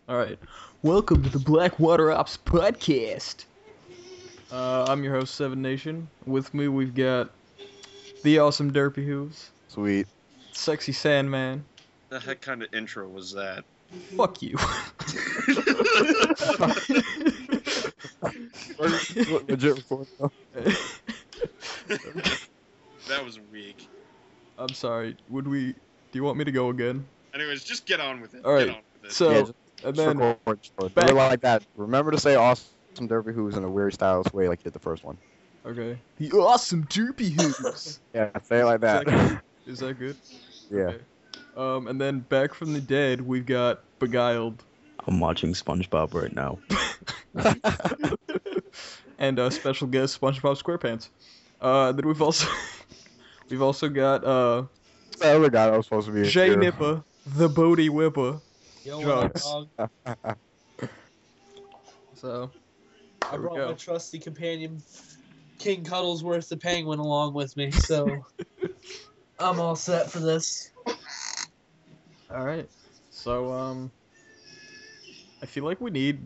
All right. Welcome to the Blackwater Ops Podcast. I'm your host, Seven Nation. With me, we've got the awesome Derpy Hooves, Sweet. sexy Sandman. The heck kind of intro was that? Fuck you. Legit recording though. That was weak. I'm sorry. Do you want me to go again? Anyways, just get on with it. All right. Get on with it. So, Yeah, just and then record. back- Do it like that. Remember to say awesome Derpy Who's in a weird stylish way like you did the first one. okay, the awesome Derpy Hooves. Yeah, say it like that. Is that good? Yeah. Okay. And then back from the dead, we've got Beguiled. I'm watching SpongeBob right now. And special guest SpongeBob SquarePants. Then we've also got The other guy that was supposed to be Jay here. Nippa, the Bodie Whipper. Yo, what Juggz. up, dog? So I there we brought go. my trusty companion, King Cuddlesworth the Penguin, along with me, so I'm all set for this. All right. So I feel like we need,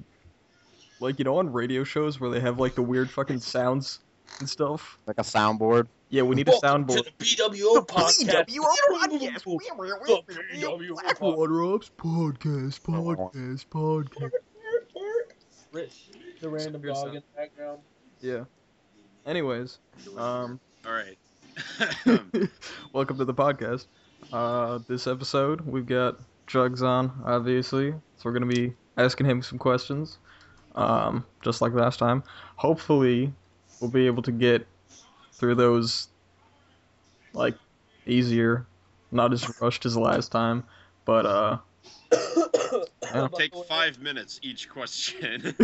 like, on radio shows where they have like the weird fucking sounds and stuff. Like a soundboard. Yeah, we need a Welcome soundboard. to the BWO Podcast. BWO Podcast. The BWO Blackwater Ops Podcast. Rich, the random Good dog sound. in the background. Yeah. Anyways, All right. welcome to the podcast. This episode we've got Juggz on, obviously, so we're gonna be asking him some questions, just like last time. Hopefully, we'll be able to get through those like easier, not as rushed as last time. But yeah. Take 5 minutes each question.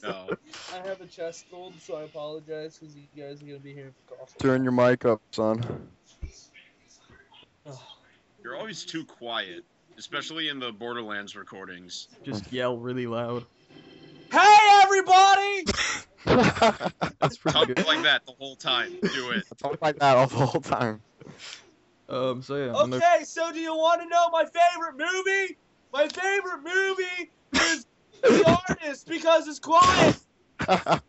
No. I have a chest cold, so I apologize because you guys are gonna be hearing for coughing. Turn your mic up, son. Ugh. You're always too quiet, especially in the Borderlands recordings. just yell really loud. Hey, everybody! That's pretty Talk good. like that the whole time. Do it. Talk like that all the whole time. So yeah. I'm gonna- Okay, so do you want to know my favorite movie? My favorite movie is The Artist because it's quiet. I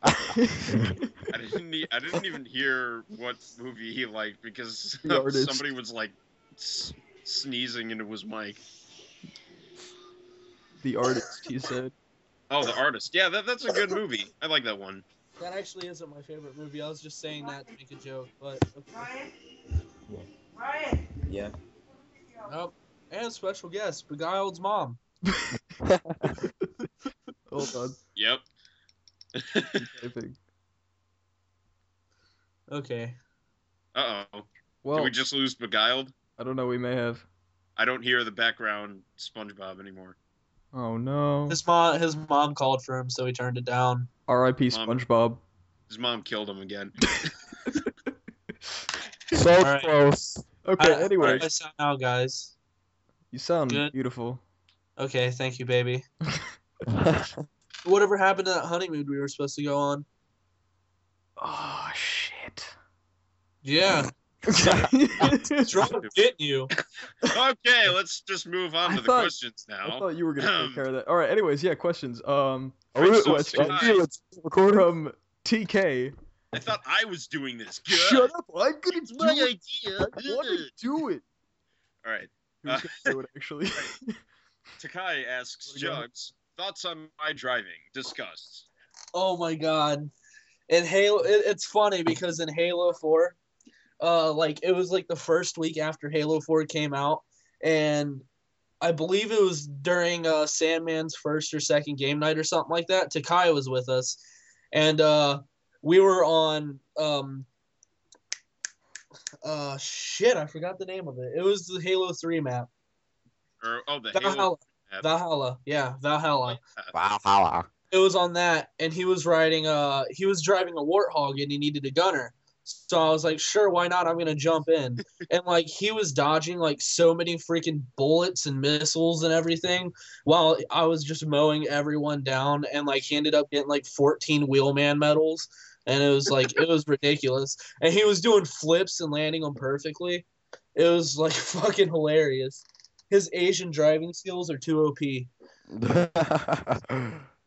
didn't even hear what movie he liked because The Artist. somebody was like sneezing into his mic. The Artist, he said. Oh, The Artist. Yeah, that's a good movie. I like that one. That actually isn't my favorite movie. I was just saying that to make a joke, but okay. Yeah. Nope. And special guest, Beguiled's mom. Hold on. Yep. Typing. Okay. Uh-oh. Did Well, we just lose Beguiled? I don't know. We may have. I don't hear the background SpongeBob anymore. Oh no. His mom called for him, so he turned it down. R.I.P. Mom. SpongeBob. His mom killed him again. So Alright. close. Okay. How Anyway, do I sound now, guys? you sound Good. beautiful. Okay, thank you, baby. Whatever happened to that honeymoon we were supposed to go on? Oh shit. Yeah. What's wrong with getting you? Okay, let's just move on I to the thought- questions I now. thought you were gonna take care of that. All right. Anyways, yeah. Questions. Are we, First question off, recording? from TK. I thought I was doing this. Good. Shut up! I'm gonna It's do my it. idea. I want to do it. All right. Who's gonna do it actually? Takai asks Juggz, thoughts on my driving? Discussed. Oh my god. In Halo, it's funny because in Halo 4, it was like the first week after Halo 4 came out, and I believe it was during Sandman's first or second game night or something like that. Takai was with us, and we were on shit, I forgot the name of it. It was the Halo 3 map. Or the Valhalla. Halo map. Valhalla. Yeah, Valhalla. Wow, holla. It was on that, and he was driving a Warthog, and he needed a gunner. So I was like, sure, why not? I'm gonna jump in. And like he was dodging like so many freaking bullets and missiles and everything, while I was just mowing everyone down. And like he ended up getting like 14 wheelman medals, and it was like it was ridiculous. And he was doing flips and landing them perfectly. It was like fucking hilarious. His Asian driving skills are too OP.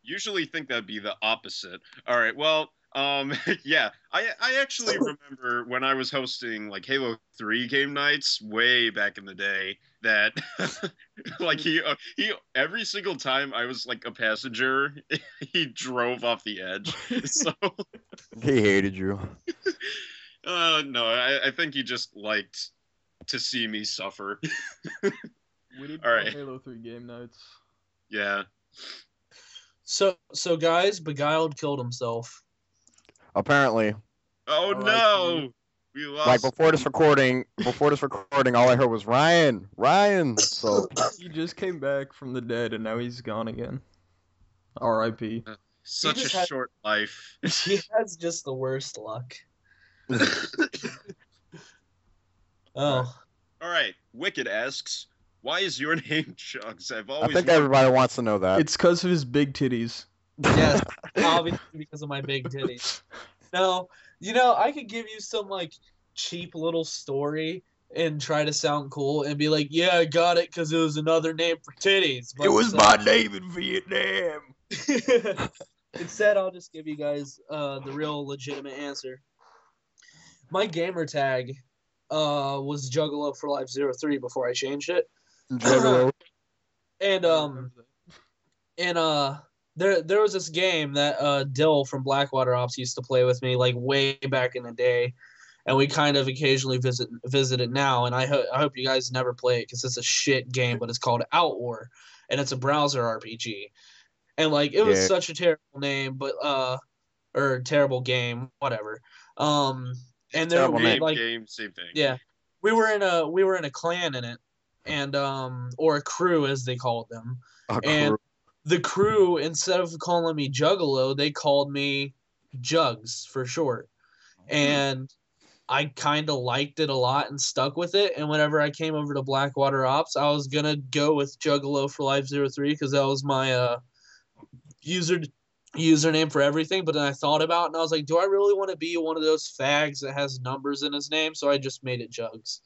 Usually think that'd be the opposite. All right, well, yeah, I actually remember when I was hosting like Halo 3 game nights way back in the day that like he every single time I was like a passenger, he drove off the edge. So He hated you. no, I think he just liked to see me suffer. We did All right. Halo 3 game nights. Yeah. So guys, Beguiled killed himself. Apparently, Oh R.I.P. no. We lost. like before this recording, all I heard was Ryan. So He just came back from the dead and now he's gone again. R.I.P. Such just a had- short life. He has just the worst luck. Oh. All right. Wicked asks, why is your name Juggz? I've I always think wondered- everybody wants to know that. It's because of his big titties. Yes, obviously because of my big titties. No, I could give you some like cheap little story and try to sound cool and be like, yeah, I got it because it was another name for titties. But It was my name in Vietnam. Instead, I'll just give you guys the real legitimate answer. My gamer tag was Juggalo for Life 03 before I changed it. Juggalo. And there was this game that Dill from Blackwater Ops used to play with me like way back in the day, and we kind of occasionally visit it now. And I hope you guys never play it because it's a shit game, but it's called Outwar, and it's a browser RPG. And like it was such a terrible name, but or terrible game, whatever. And there Terrible we name. like game, same thing. yeah, we were in a clan in it, and or a crew as they called them. And the crew, instead of calling me Juggalo, they called me Juggz for short. And I kind of liked it a lot and stuck with it. And whenever I came over to Blackwater Ops, I was going to go with Juggalo for Life 03 because that was my username for everything. But then I thought about it and I was like, do I really want to be one of those fags that has numbers in his name? So I just made it Juggz.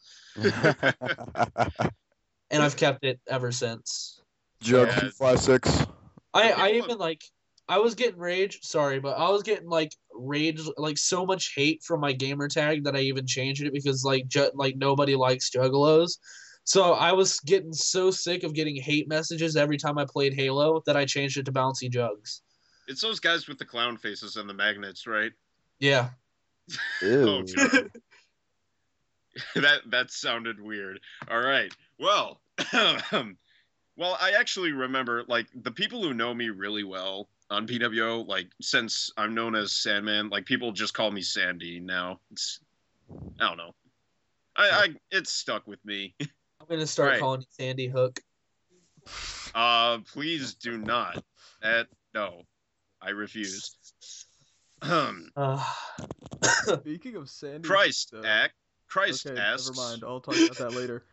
And I've kept it ever since. Jug Yeah. 256. I even like I was getting rage, sorry, but I was getting like rage, like so much hate from my gamer tag that I even changed it because like nobody likes Juggalos. So I was getting so sick of getting hate messages every time I played Halo that I changed it to Bouncy Juggz. It's those guys with the clown faces and the magnets, right? Yeah. Oh, Ew. God. That sounded weird. All right. Well, well, I actually remember like the people who know me really well on BWO, like since I'm known as Sandman, like people just call me Sandy now. I don't know. It's stuck with me. I'm gonna start Right. calling you Sandy Hook. Please do not. No, I refuse. Speaking of Sandy. Christ Hook, okay, never asks. mind. I'll talk about that later.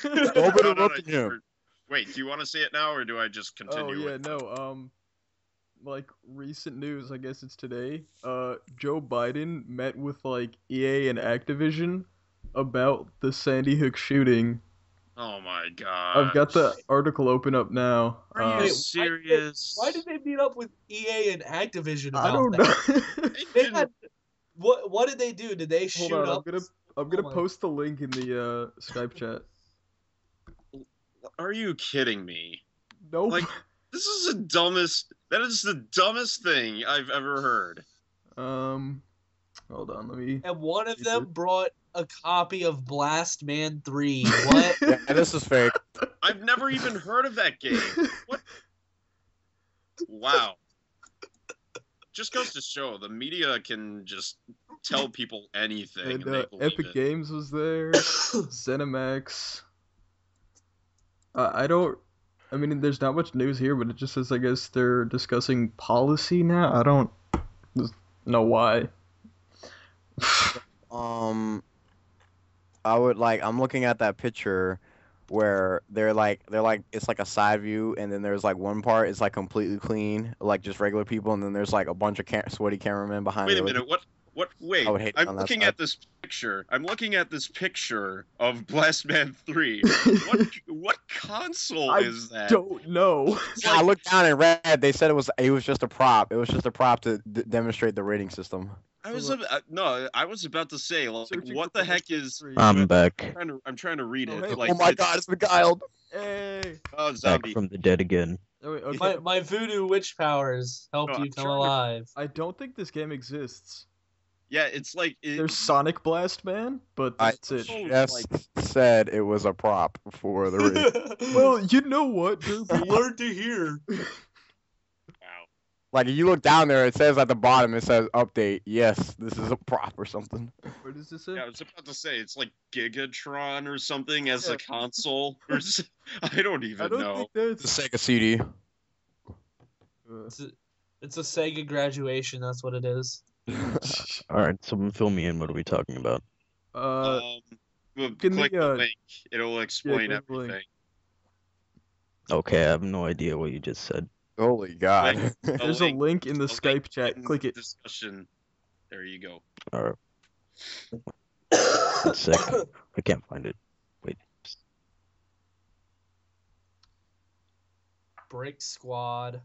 Nobody No, interrupted him. Wait, do you want to say it now, or do I just continue? Oh yeah, no. Like recent news, I guess it's today. Joe Biden met with like EA and Activision about the Sandy Hook shooting. Oh my god! I've got the article open up now. Are you Wait, serious? Why did they meet up with EA and Activision about I don't that? know. They had, what did they do? Did they shoot Hold on, up? I'm gonna my- post the link in the Skype chat. Are you kidding me? Nope. Like, this is the dumbest. That is the dumbest thing I've ever heard. Hold on, let me. And one of You them did? brought a copy of Blast Man 3. What? Yeah, this is fake. I've never even heard of that game. What? Wow. Just goes to show the media can just tell people anything and, And they believe Epic it. Games was there. Cinemax. I mean, there's not much news here, but it just says I guess they're discussing policy now. I don't know why. I'm looking at that picture where they're like it's like a side view, and then there's like one part it's like completely clean, like just regular people, and then there's like a bunch of sweaty cameramen behind. Wait a the minute. What? Wait, I would hate I'm on that looking side. at this picture. I'm looking at this picture of Blastman 3. What console I is that? don't know. I looked down and read. They said it was just a prop. It was just a prop to demonstrate the rating system. I was about to say, like, Searching what for the heck Blastman is? 3. I'm back. I'm trying to read Oh, it. hey. Like, Oh my God, it's Beguiled. Hey. oh, Back zombie. from the dead again. Oh, wait, okay. My voodoo witch powers helped No, you I'm come trying to- alive. I don't think this game exists. Yeah, it's like There's Sonic Blast Man, but I that's it. just said it was a prop for the rating. Well, you know what, Derpy? learn to hear. Wow. Like, if you look down there, it says at the bottom, it says update. Yes, this is a prop or something. What does this say? Yeah, I was about to say it's like Gigatron or something as Yeah. a console. Or I don't even I don't know. think It's that's. a Sega CD. It's a Sega graduation. That's what it is. All right, someone fill me in. What are we talking about? Well, can click the, the link. It'll explain click the link. everything. Okay, I have no idea what you just said. Holy God. Like, there's a link in the a Skype link chat. in Click it. Discussion. There you go. All right. 1 second. I can't find it. Wait. Brick Squad.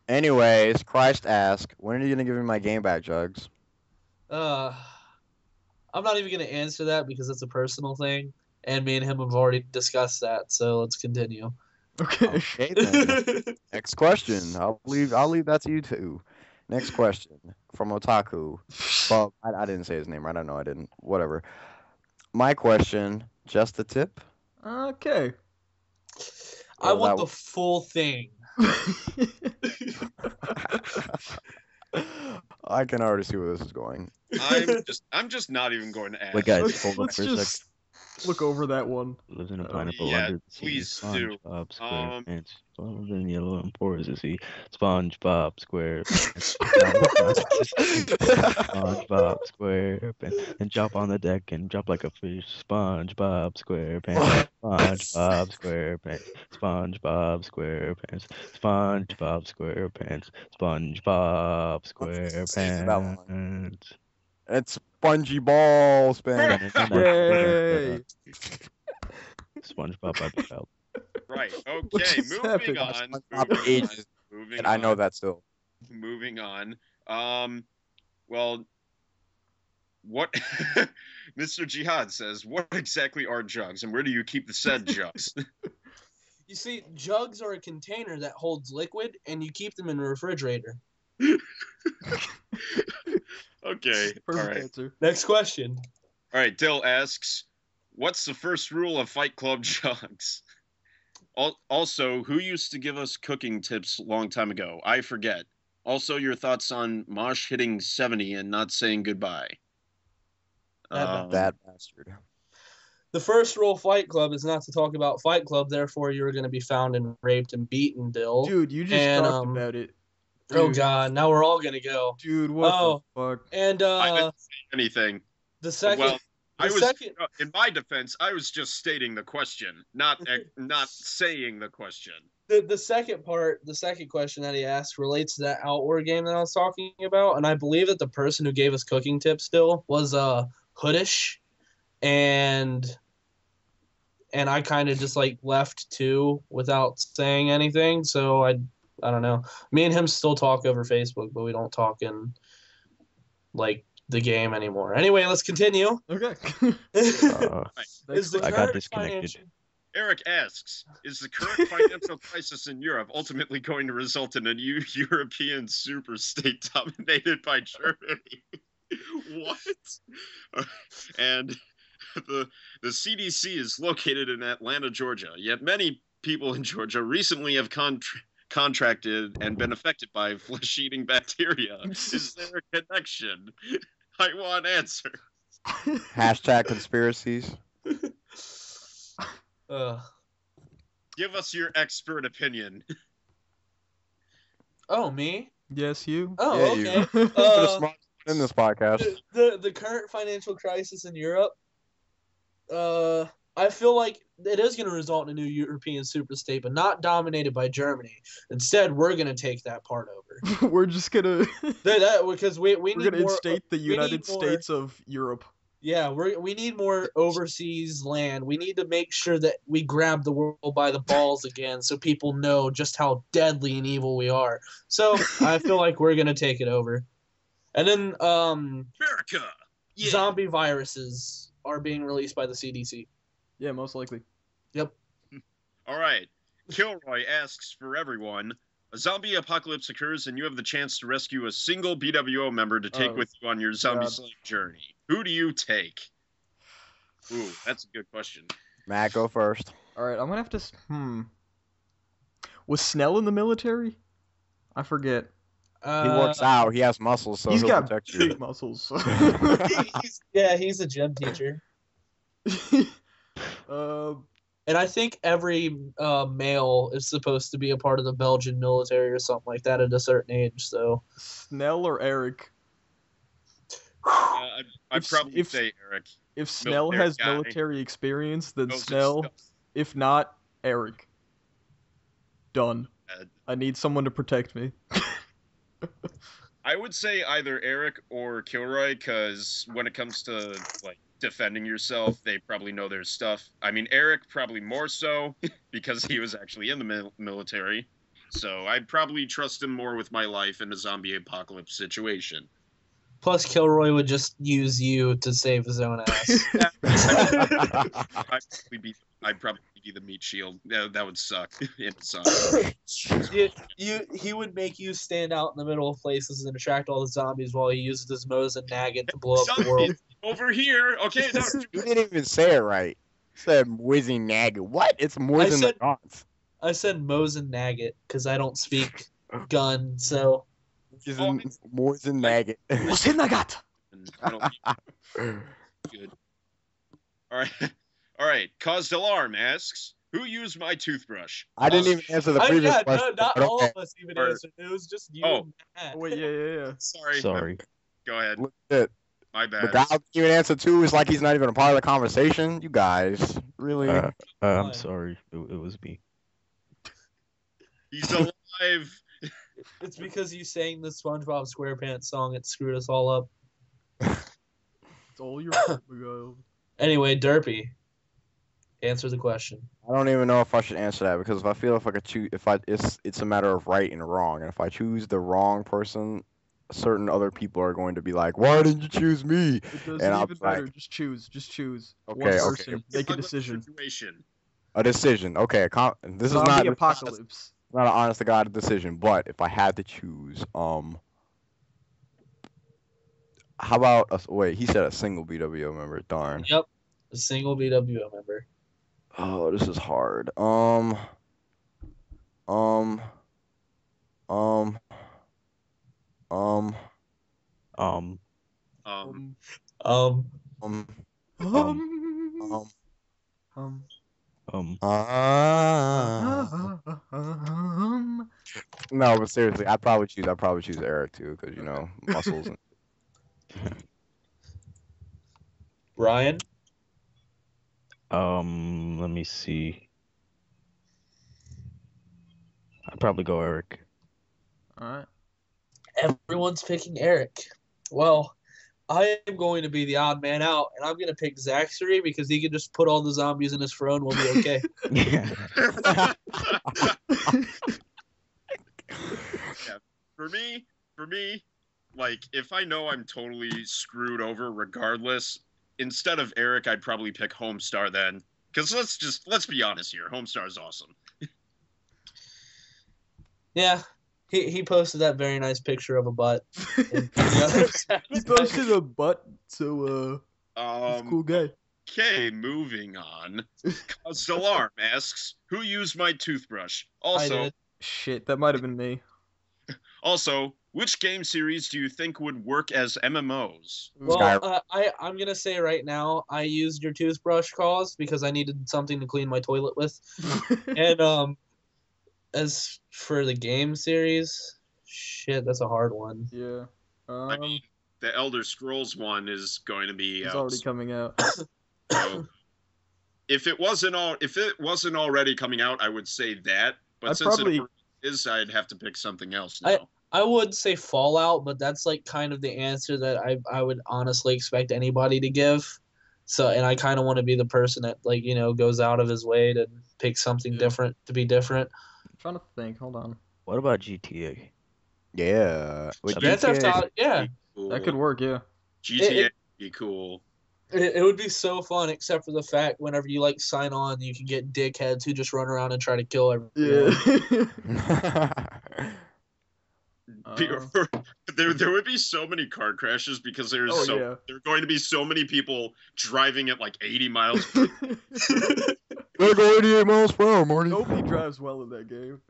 Anyways, Christ ask, when are you gonna give me my game back, Jugs? I'm not even gonna answer that because it's a personal thing, and me and him have already discussed that. So let's continue. Okay. Okay, then. Next question. I'll leave that to you two. Next question from Otaku. Well, I didn't say his name, right? I know I didn't. Whatever. My question, just a tip? Okay. I Well, want that the full thing. I can already see where this is going. I'm just not even going to ask. Wait, guys, Let's, hold up let's for a just sec. look over that one. Lives in a Uh, pineapple yeah, under the sea. please do. SpongeBob Um, SquarePants. Swallowed in yellow and pours the sea. SpongeBob SquarePants. SpongeBob SquarePants. And jump on the deck and jump like a fish. SpongeBob SquarePants. SpongeBob SquarePants. SpongeBob SquarePants. SpongeBob SquarePants. SpongeBob SquarePants. It's spongy ball spin. Yay. SpongeBob by Beguiled. Right. What Okay. just Moving happened? on. SpongeBob Moving on. ages, Moving And I know on, that still. Moving on. Well, what Mr. Jihad says, what exactly are jugs and where do you keep the said jugs? You see, jugs are a container that holds liquid, and you keep them in a refrigerator. Okay. All Perfect right. answer. Next question. All right. Dill asks, what's the first rule of Fight Club jugs? Also, who used to give us cooking tips a long time ago? I forget. Also, your thoughts on Mosh hitting 70 and not saying goodbye. That bastard. The first rule of Fight Club is not to talk about Fight Club, therefore you're going to be found and raped and beaten, Dill. Dude, you just And, talked about it. Oh Dude. God, now we're all going to go. Dude, what Oh. the fuck? And I didn't say anything. the second... Well, I the was, second... in my defense, I was just stating the question, not saying the question. The second part, the second question that he asked relates to that Outward game that I was talking about, and I believe that the person who gave us cooking tips still was Hoodish, and I kind of just like left too without saying anything. So I don't know. Me and him still talk over Facebook, but we don't talk in like the game anymore. Anyway, let's continue. Okay. Is Next the I question. got current disconnected. financial- Eric asks, is the current financial crisis in Europe ultimately going to result in a new European superstate dominated by Germany? What? And the CDC is located in Atlanta, Georgia, yet many people in Georgia recently have contracted and been affected by flesh-eating bacteria. Is there a connection? I want answers. Hashtag conspiracies. Give us your expert opinion. Oh, me? Yes, you. Oh, Yeah, you. okay. You're the smartest in this podcast. The current financial crisis in Europe. I feel like it is going to result in a new European super state, but not dominated by Germany. Instead, we're going to take that part over. We're just gonna Because we we're need gonna more. instate the we United need more- States of Europe. Yeah, we need more overseas land. We need to make sure that we grab the world by the balls again, so people know just how deadly and evil we are. So I feel like we're going to take it over. And then America. Yeah. zombie viruses are being released by the CDC. Yeah, most likely. All right. Kilroy asks for everyone. A zombie apocalypse occurs, and you have the chance to rescue a single BWO member to take Oh, with you on your zombie God. slave journey. Who do you take? Ooh, that's a good question. Matt, go first. All right, I'm gonna have to. Was Snell in the military? I forget. He works out. He has muscles, so He's he'll got protect big you. muscles. He's a gym teacher. uh, And I think every male is supposed to be a part of the Belgian military or something like that at a certain age. So Snell or Eric? I'd probably say Eric. If Snell Military has guy. military experience, then Knows his Snell. stuff. If not, Eric. Done. Uh, I need someone to protect me. I would say either Eric or Kilroy, because when it comes to like defending yourself, they probably know their stuff. I mean, Eric probably more so because he was actually in the military. So I'd probably trust him more with my life in a zombie apocalypse situation. plus Kilroy would just use you to save his own ass. I'd probably be the meat shield. That would suck in a zombie. He would make you stand out in the middle of places and attract all the zombies while he uses his Mosin Nagant to blow up the world. Over here, okay. No, You didn't even say it right. You said Whizzing Nagget. What? It's more than the said- dots. I said Mosin Nagant because I don't speak gun, so More than Nagget. What's in the gut? I don't good. All right. Caused Alarm asks, who used my toothbrush? I didn't even answer the previous question. not but all okay. of us even Or- answered. It was just you. Oh. And Matt. Wait, yeah. Sorry. Go ahead. Legit. My bad. The guy didn't even answer too. It's like he's not even a part of the conversation. You guys, really? I'm sorry. It was me. He's alive. It's because you sang the SpongeBob SquarePants song. It screwed us all up. It's all your fault, Beguiled. Anyway, Derpy, answer the question. I don't even know if I should answer that because if I feel if I could choose, it's a matter of right and wrong, and if I choose the wrong person, certain other people are going to be like, "Why didn't you choose me?" It doesn't And I'll even be like- matter. Just choose. One Okay, person. Make a decision. Situation. A decision. Okay, this is Zombie not apocalypse. not an honest to God decision, but if I had to choose, how about wait? He said a single BWO member. Darn. Yep, a single BWO member. Oh, this is hard. Um. Um, um, No, but seriously, I'd probably choose Eric too, because you know muscles. Ryan. Let me see. I'd probably go Eric. Alright. Everyone's picking Eric. Well, I am going to be the odd man out, and I'm going to pick Zaxxery because he can just put all the zombies in his throne. We'll be okay. Yeah. Yeah. For me, like if I know I'm totally screwed over regardless, instead of Eric, I'd probably pick Homestar then. Because let's be honest here, Homestar's awesome. Yeah, he posted that very nice picture of a butt. And He posted a butt, so he's a cool guy. Okay, moving on. Caused Alarm asks, who used my toothbrush? Also, did. Shit, that might have been me. which game series do you think would work as MMOs? Well, I'm gonna say right now, I used your toothbrush cause because I needed something to clean my toilet with. And as for the game series, shit, that's a hard one. Yeah. I mean, the Elder Scrolls one is going to be It's out. already coming out. So if it wasn't already coming out, I would say that. But I'd since probably- it is, I'd have to pick something else now. I would say Fallout, but that's like kind of the answer that I would honestly expect anybody to give. So, and I kind of want to be the person that like goes out of his way to pick something different to be different. I'm trying to think. Hold on. What about GTA? Yeah. With Grand Theft GTA, Auto, yeah, Cool. That could work. Yeah. GTA would be cool. it would be so fun. Except for the fact, whenever you like sign on, you can get dickheads who just run around and try to kill everyone. Yeah. There would be so many car crashes because there are going to be so many people driving at like 80 miles. Gotta go 88 miles per hour, Marty. Nobody drives well in that game.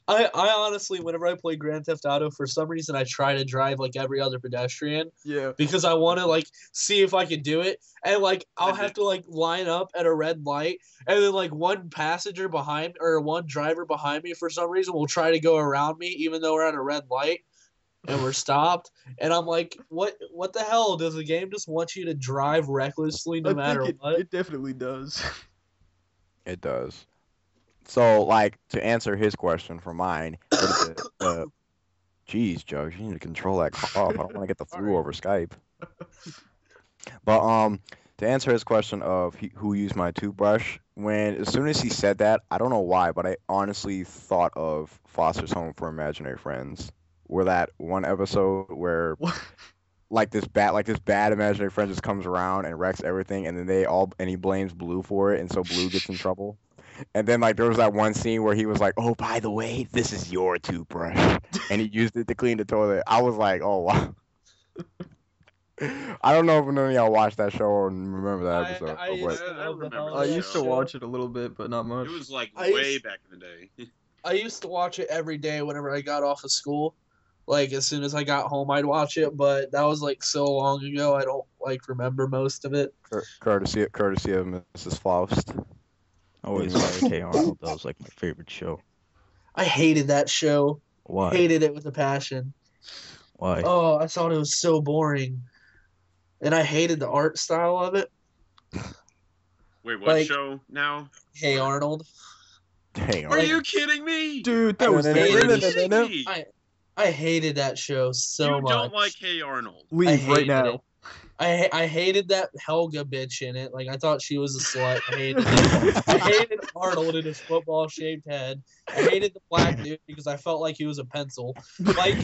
I honestly, whenever I play Grand Theft Auto, for some reason I try to drive like every other pedestrian Yeah. because I want to like see if I can do it, and like I'll have to like line up at a red light, and then like one passenger behind or one driver behind me for some reason will try to go around me even though we're at a red light and we're stopped, and I'm like, what the hell? Does the game just want you to drive recklessly no matter what? It definitely does. It does. So, like, to answer his question for mine, what is it? Geez, Juggz, you need to control that cough. I don't want to get the flu over Skype. But to answer his question of who used my toothbrush, as soon as he said that, I don't know why, but I honestly thought of Foster's Home for Imaginary Friends, where that one episode where like this bad imaginary friend just comes around and wrecks everything, and then he blames Blue for it, and so Blue gets in trouble. And then like there was that one scene where he was like, "Oh, by the way, this is your toothbrush," and he used it to clean the toilet. I was like, "Oh wow." I don't know if none of y'all watched that show or remember that episode. I used to watch it a little bit, but not much. It was like way back in the day. I used to watch it every day whenever I got off of school. Like as soon as I got home, I'd watch it. But that was like so long ago, I don't like remember most of it. Courtesy of Mrs. Faust. I always liked Hey Arnold. That was like my favorite show. I hated that show. Why? Hated it with a passion. Why? Oh, I thought it was so boring, and I hated the art style of it. Wait, what Like- show now? Hey Arnold. Hey, Are you kidding me? Dude, that was Are you hilarious. kidding me? I hated that show so You much. don't like Hey Arnold. Leave right hated now. it. I hated that Helga bitch in it. Like I thought she was a slut. I hated it. I hated Arnold in his football shaped head. I hated the black dude because I felt like he was a pencil. Like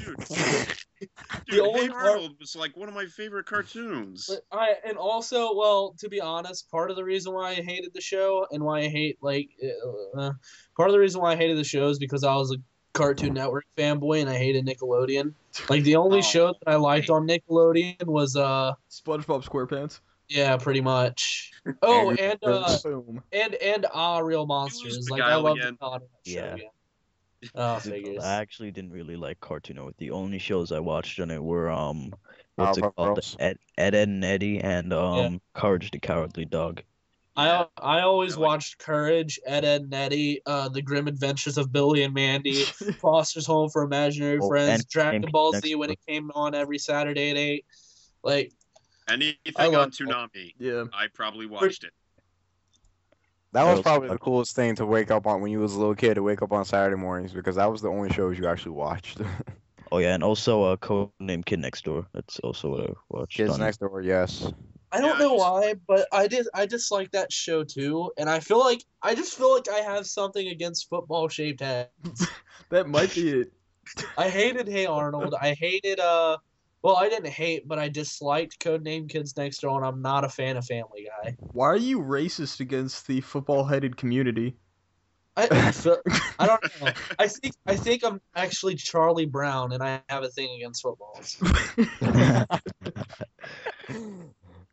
Dude, only Hey part- Arnold was like one of my favorite cartoons. and also, well, to be honest, part of the reason why I hated the show and why I hate part of the reason why I hated the show is because I was a Cartoon Network fanboy and I hated Nickelodeon. Like the only Oh. show that I liked on Nickelodeon was SpongeBob SquarePants. yeah, pretty much. Oh, and Boom. Real Monsters. Like I Beguiled love again. the thought of that show. Yeah. Yeah. Oh, figures. I actually didn't really like Cartoon Network. The only shows I watched on it were Powerpuff what's it called? Girls. Ed, Ed and Eddie and Courage the Cowardly Dog. I always I like- watched Courage, Ed, Ed and Eddie, The Grim Adventures of Billy and Mandy, Foster's Home for Imaginary Oh, Friends, and Dragon Game Ball Next Z when Door. it came on every Saturday at 8. Like Anything I on love- Toonami, Yeah. I probably watched it. That That was was probably the fucking- coolest thing to wake up on when you was a little kid, to wake up on Saturday mornings, because that was the only shows you actually watched. Oh yeah, and also Codename Kid Next Door. That's also what I watched. Kids on- Next Door, yes. I don't Yeah, know why, but I dislike that show too, and I just feel like I have something against football shaped heads. That might be it. I hated Hey Arnold. I hated well, I didn't hate, but I disliked Codename Kids Next Door, and I'm not a fan of Family Guy. Why are you racist against the football-headed community? I don't know. I think I'm actually Charlie Brown, and I have a thing against footballs.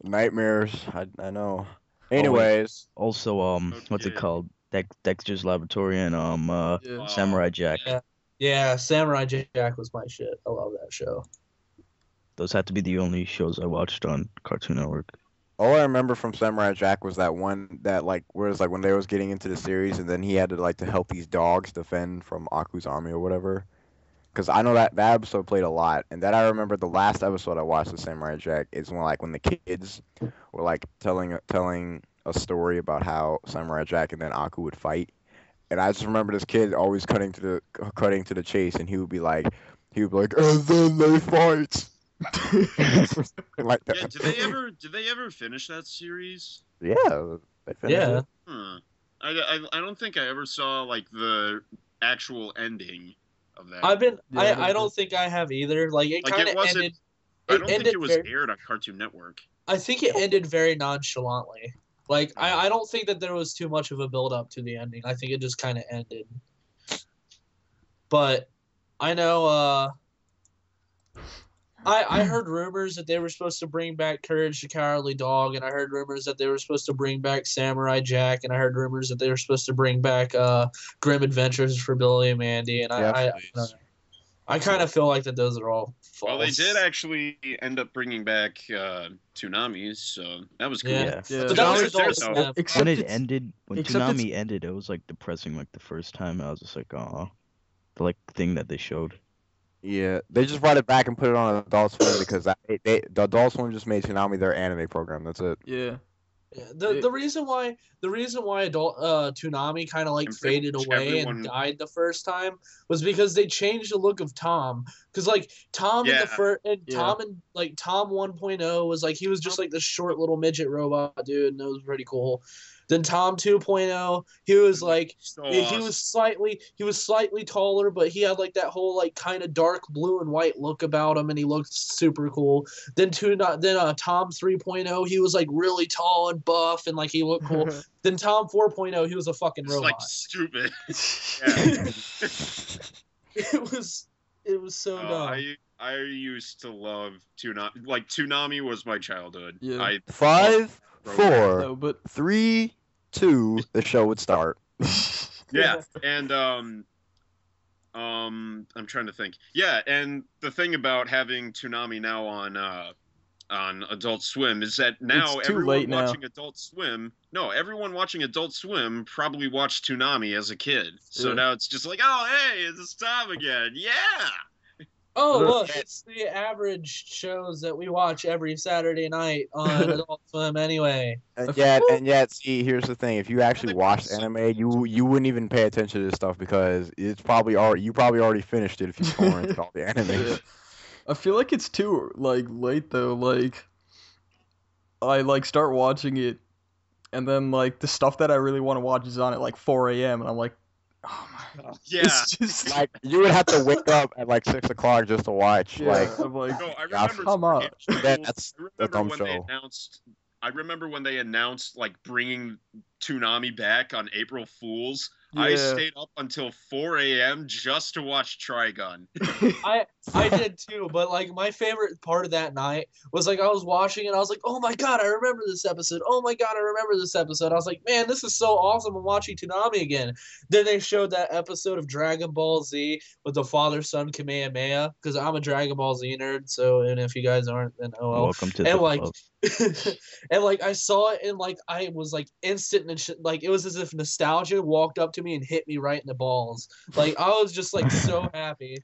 Nightmares, I know. Anyways, Also, what's it Okay. called? Dexter's Laboratory and Yeah. Samurai Jack. Yeah. Yeah, Samurai Jack was my shit. I love that show. Those had to be the only shows I watched on Cartoon Network. all I remember from Samurai Jack was that one that like where it's like when they was getting into the series, and then he had to like to help these dogs defend from Aku's army or whatever. because I know that episode played a lot, and then I remember the last episode I watched of Samurai Jack is when the kids were like telling a story about how Samurai Jack and then Aku would fight, and I just remember this kid always cutting to the chase, and he would be like, and then they fight. Like that. Yeah, did they ever finish that series? Yeah, they finished Yeah. it. I don't think I ever saw like the actual ending of that. I don't think I have either. Like it kind of ended. I don't think it was very, aired on Cartoon Network. I think it ended very nonchalantly. Like I don't think that there was too much of a build up to the ending. I think it just kind of ended. But I know I heard rumors that they were supposed to bring back Courage the Cowardly Dog, and I heard rumors that they were supposed to bring back Samurai Jack, and I heard rumors that they were supposed to bring back Grim Adventures for Billy and Mandy, and I kind of feel like that those are all false. Well, they did actually end up bringing back Toonami, so that was cool. Yeah. But that was Adult Swim. When it ended, when Toonami ended, it was like depressing. Like the first time, I was just like, oh, the like thing that they showed. Yeah, they just brought it back and put it on Adult Swim because the Adult Swim just made Toonami their anime program. That's it. Yeah. Yeah, the reason why adult Toonami kind of like faded away and died the first time was because they changed the look of Tom. Because like Tom in the first Tom and like Tom 1.0 was like he was just like this short little midget robot dude, and it was pretty cool. Then Tom 2.0, he was like he was slightly taller, but he had like that whole like kind of dark blue and white look about him, and he looked super cool. Then Tom 3.0, he was like really tall and buff, and like he looked cool. Then Tom 4.0, he was a fucking robot. Like stupid. It was so dumb. I used to love Toonami. Like Toonami was my childhood. Yeah. 5, 4, No, but 3, 2, the show would start. Yeah, and I'm trying to think. Yeah, and the thing about having Toonami now on Adult Swim is that now everyone watching Adult Swim probably watched Toonami as a kid. So now it's just like, oh hey, it's Tom again. Yeah. Oh, look, it's the average shows that we watch every Saturday night on Adult Swim anyway. And yet, see, here's the thing. If you actually watched anime, you wouldn't even pay attention to this stuff because it's probably already finished it if you torrented all the anime. Yeah. I feel like it's too like late though. Like I like start watching it, and then like the stuff that I really want to watch is on at like 4 a.m. and I'm like, oh my god. Yeah. It's just Like you would have to wake up at like 6 o'clock just to watch. yeah, Like I'm like, No, I remember come on. that's a dumb show. I remember when they announced like bringing Toonami back on April Fools. Yeah. I stayed up until 4 a.m. just to watch Trigun. I did too, but like my favorite part of that night was like I was watching and I was like, oh my god, I remember this episode. Oh my god, I remember this episode. I was like, man, this is so awesome. I'm watching Toonami again. Then they showed that episode of Dragon Ball Z with the father-son Kamehameha, because I'm a Dragon Ball Z nerd. So, and if you guys aren't, then oh well. Welcome to the club. And like I saw it and like I was like instant and like it was as if nostalgia walked up to me and hit me right in the balls. Like I was just like so happy.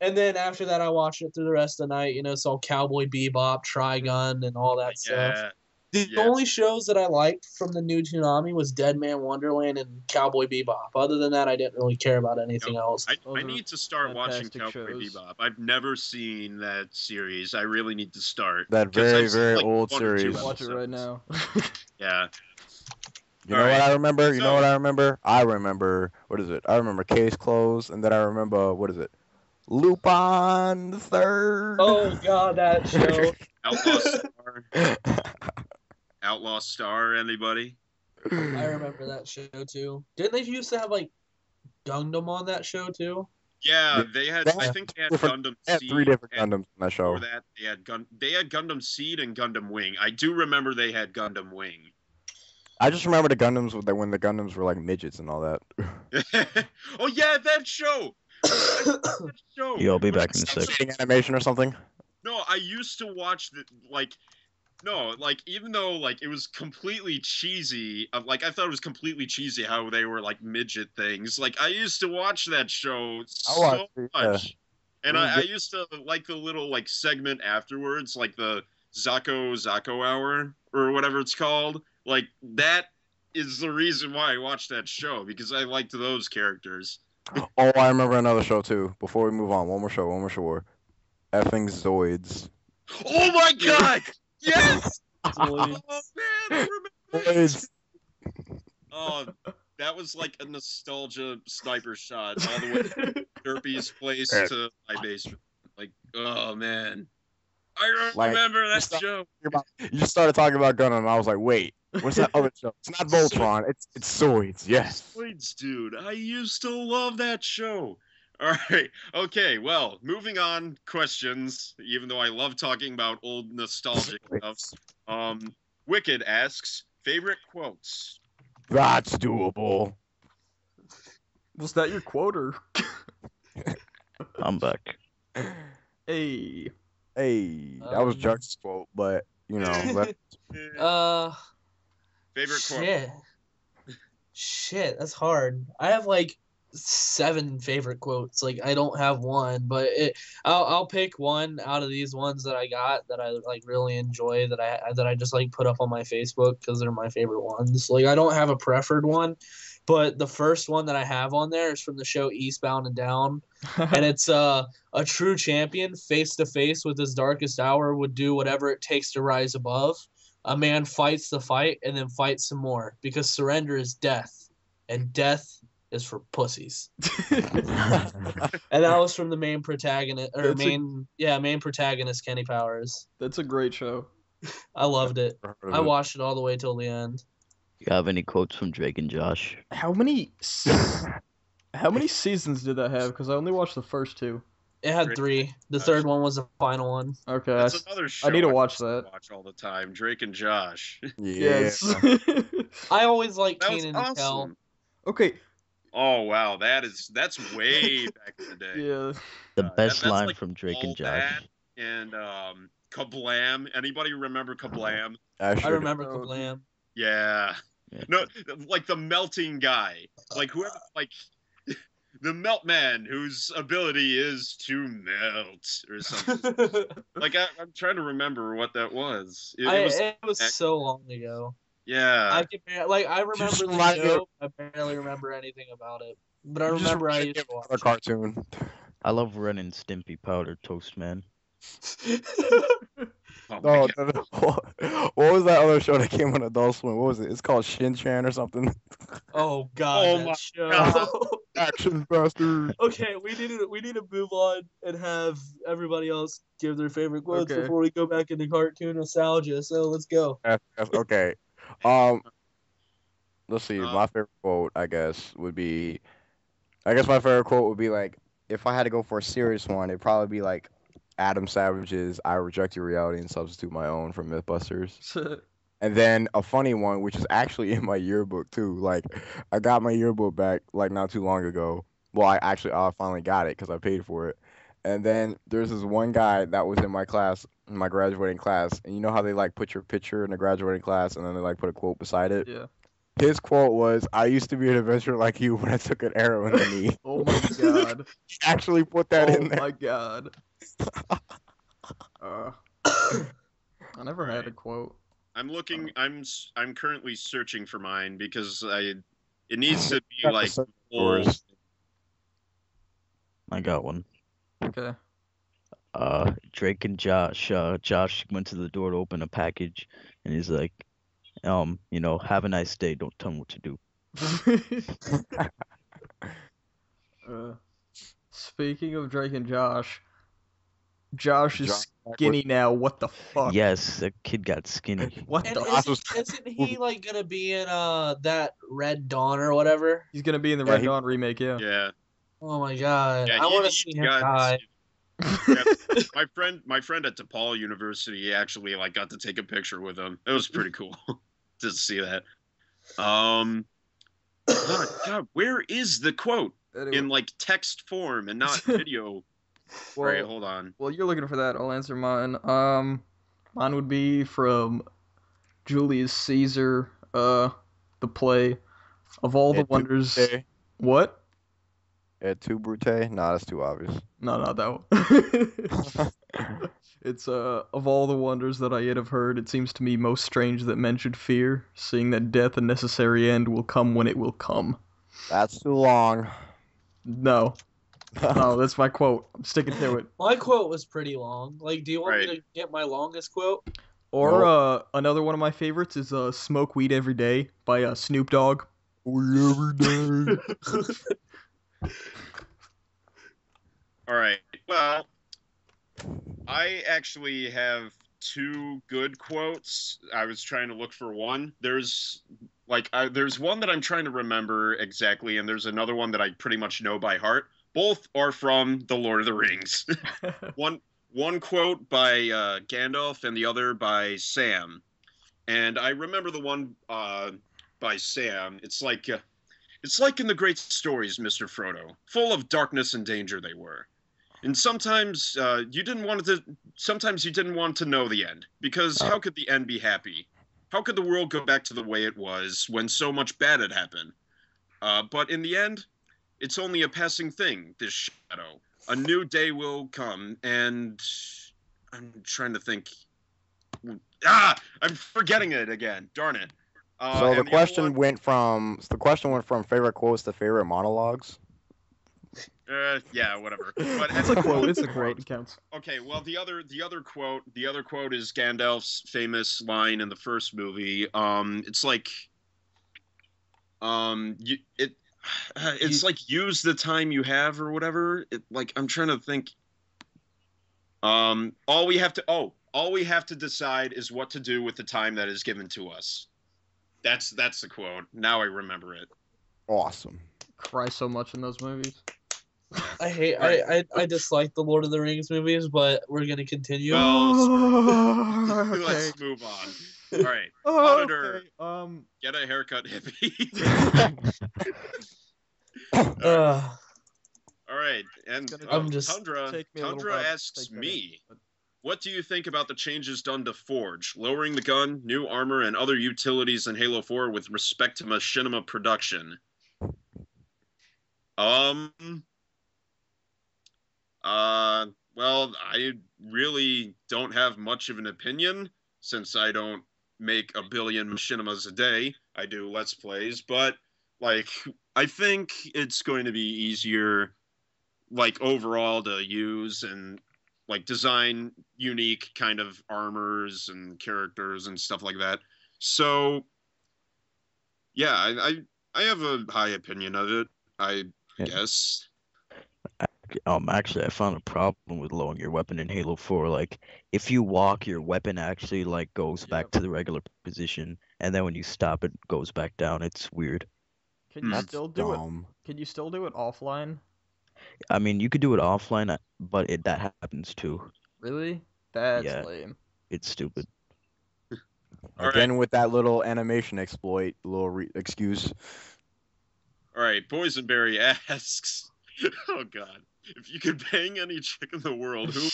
And then after that I watched it through the rest of the night, saw Cowboy Bebop, Trigun, and all that stuff. The only shows that I liked from the new Toonami was Dead Man Wonderland and Cowboy Bebop. Other than that, I didn't really care about anything else. I need to start watching Cowboy Bebop. I've never seen that series. I really need to start. That very, very old series. Watch it right now. Yeah. You know what I remember? You know what I remember? I remember, what is it? I remember Case Closed, and then I remember, what is it? Lupin the Third. Oh god, that show. Outlaw Star, anybody? I remember that show too. Didn't they used to have like Gundam on that show too? Yeah, they had. I think they had Gundam Seed. They had 3 different Gundams on that show. Before that, they had Gundam Seed and Gundam Wing. I do remember they had Gundam Wing. I just remember the Gundams when the Gundams were like midgets and all that. Oh yeah, that show. I'll be back in a second. Animation or something. No, I used to watch the like. No, like even though like it was completely cheesy, like I thought it was completely cheesy how they were like midget things. Like I used to watch that show I watched so it, much, and It was I good. used to like the little like segment afterwards, like the Zako hour or whatever it's called. Like that is the reason why I watched that show because I liked those characters. Oh, I remember another show too. Before we move on, one more show. Effing Zoids. Oh my god! Yes! Zoids. Oh man, I remember Zoids. Oh, that was like a nostalgia sniper shot all the way from Derpy's place to my basement. Like, oh man, I Like, remember that stop- show. You just started talking about Gundam, and I was like, wait, what's that other show? It's not Voltron. It's Zoids. Yes. Zoids, dude, I used to love that show. All right, okay, well, moving on. Questions. Even though I love talking about old nostalgic stuff. Wicked asks favorite quotes. That's doable. Was that your quote or? I'm back. Hey. Hey, that was Juggz' quote, but you know, Favorite quote. Shit, that's hard. I have like 7 favorite quotes. Like I don't have one, but I'll pick one out of these ones that I got that I like really enjoy that I just like put up on my Facebook because they're my favorite ones. Like I don't have a preferred one, but the first one that I have on there is from the show Eastbound and Down, and it's a true champion face to face with his darkest hour would do whatever it takes to rise above. A man fights the fight and then fights some more because surrender is death, and death is for pussies. And that was from the main protagonist main protagonist Kenny Powers. That's a great show. I loved it. I watched it all the way till the end. You have any quotes from Drake and Josh? How many seasons did that have? Because I only watched the first 2. It had 3. The third one was the final one. Okay, That's another show I need to watch that. Watch all the time. Drake and Josh. Yes. I always liked That was Kenan and Kel. awesome. Okay. Oh wow, that's way back in the day. Yeah. The best that's line like from Drake All and Josh. That and Kablam. Anybody remember Kablam? I remember Kablam. Yeah. Yeah. No, like the melting guy. Like whoever, like the melt man whose ability is to melt or something. Like I'm trying to remember what that was. It was so long ago. Yeah. I remember the show. I barely remember anything about it, but I remember I used to watch a cartoon. I love Ren and Stimpy Powder Toast Man. Oh my No, God. what was that other show that came on Adult Swim? What was it? It's called Shin Chan or something. Oh God, Oh that my show. God. Action bastard. Okay, we need to move on and have everybody else give their favorite quotes Okay. before we go back into cartoon nostalgia. So let's go. Okay. Let's see. My favorite quote, I guess my favorite quote would be like, if I had to go for a serious one, it'd probably be like Adam Savage's "I reject your reality and substitute my own" from MythBusters. And then a funny one, which is actually in my yearbook too. Like, I got my yearbook back like not too long ago. Well, I finally got it because I paid for it. And then there's this one guy that was in my class, in my graduating class, and you know how they like put your picture in the graduating class and then they like put a quote beside it. Yeah. His quote was, "I used to be an adventurer like you when I took an arrow in the knee." Oh my God. He actually put that in Oh there. my God. I never had a quote. I'm looking. I'm currently searching for mine because it needs to be like old. I got one. Okay. Drake and Josh. Josh went to the door to open a package, and he's like, have a nice day. Don't tell me what to do. Speaking of Drake and Josh is skinny now. What the fuck? Yes, the kid got skinny. What And the? isn't he like gonna be in that Red Dawn or whatever? He's gonna be in the Yeah, Red Dawn remake. Yeah. Yeah. Oh my God, Yeah, I want to see him die. Yeah, my friend at DePaul University actually like got to take a picture with him. It was pretty cool to see that. God, where is the quote Anyway, in like text form and not video? well, Right, hold on. Well, you're looking for that. I'll answer mine. Mine would be from Julius Caesar, the play of all the Et tu, wonders. Brute? What? Et tu, Brute? Nah, that's too obvious. No, not that one. It's of all the wonders that I yet have heard, it seems to me most strange that men should fear, seeing that death and necessary end will come when it will come. That's too long. No, no, that's my quote. I'm sticking to it. My quote was pretty long. Like, do you want me Right. to get my longest quote? Or another one of my favorites is "Smoke Weed Every Day" by Snoop Dogg. Every day. All right. Well, I actually have two good quotes. I was trying to look for one. There's one that I'm trying to remember exactly, and there's another one that I pretty much know by heart. Both are from The Lord of the Rings. One quote by Gandalf and the other by Sam. And I remember the one by Sam. It's like in the great stories, Mr. Frodo, full of darkness and danger they were. And sometimes you didn't want to know the end, because how could the end be happy? How could the world go back to the way it was when so much bad had happened? But in the end, it's only a passing thing, this shadow. A new day will come, and I'm trying to think. I'm forgetting it again. Darn it. So and the the question other one- went from favorite quotes to favorite monologues. Yeah, whatever. But It's a quote. It's a quote. It counts. Okay, well the other quote is Gandalf's famous line in the first movie. It's like it's like use the time you have or whatever. I'm trying to think. All we have to decide is what to do with the time that is given to us. That's the quote. Now I remember it. Awesome. Cry so much in those movies. I dislike the Lord of the Rings movies, but we're gonna continue. Well, Okay. let's move on. All right, Oh, Auditor, okay. get a haircut, hippie. Uh, All right, and It's gonna I'm just- Tundra take me a little Tundra while to asks take that me, in, what do you think about the changes done to Forge, lowering the gun, new armor, and other utilities in Halo 4 with respect to machinima production? Well, I really don't have much of an opinion since I don't make a billion machinimas a day. I do Let's Plays, but I think it's going to be easier, overall to use and design unique kind of armors and characters and stuff like that. So, yeah, I have a high opinion of it, I guess. Actually, I found a problem with lowering your weapon in Halo 4. Like, if you walk, your weapon actually goes back to the regular position, and then when you stop, it goes back down. It's weird. Can you That's still do it? dumb. Can you still do it offline? I mean, you could do it offline, but that happens too. Really? That's Yeah. lame. It's stupid. All Again with that little animation exploit, excuse. All right, Boysenberry asks, oh God, if you could bang any chick in the world, who?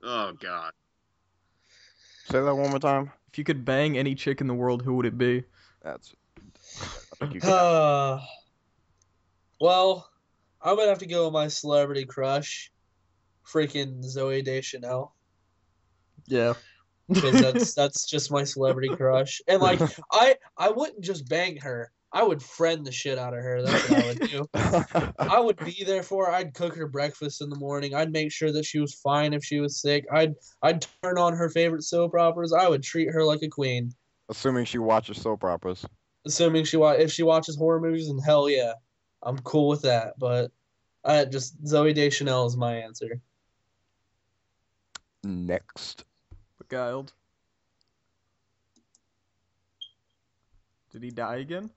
Oh God. Say that one more time. If you could bang any chick in the world, who would it be? That's. I think you can. well, I would have to go with my celebrity crush, freaking Zoe Deschanel, Yeah. because that's just my celebrity crush. And I wouldn't just bang her. I would friend the shit out of her. That's what I would do. I would be there for her. I'd cook her breakfast in the morning. I'd make sure that she was fine if she was sick. I'd turn on her favorite soap operas. I would treat her like a queen. Assuming she watches soap operas. Assuming if she watches horror movies, and hell yeah, I'm cool with that. But Zoe Deschanel is my answer. Next. Beguiled. Did he die again?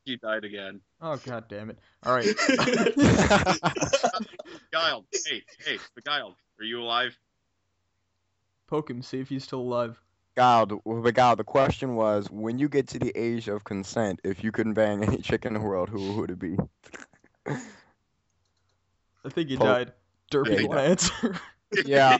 He died again. Oh, god damn it. Alright. Beguiled. Hey, Beguiled. Are you alive? Poke him, see if he's still alive. The question was, when you get to the age of consent, if you couldn't bang any chick in the world, who would it be? I think he Poke. died. Derpy, Yeah, he want to answer? Yeah.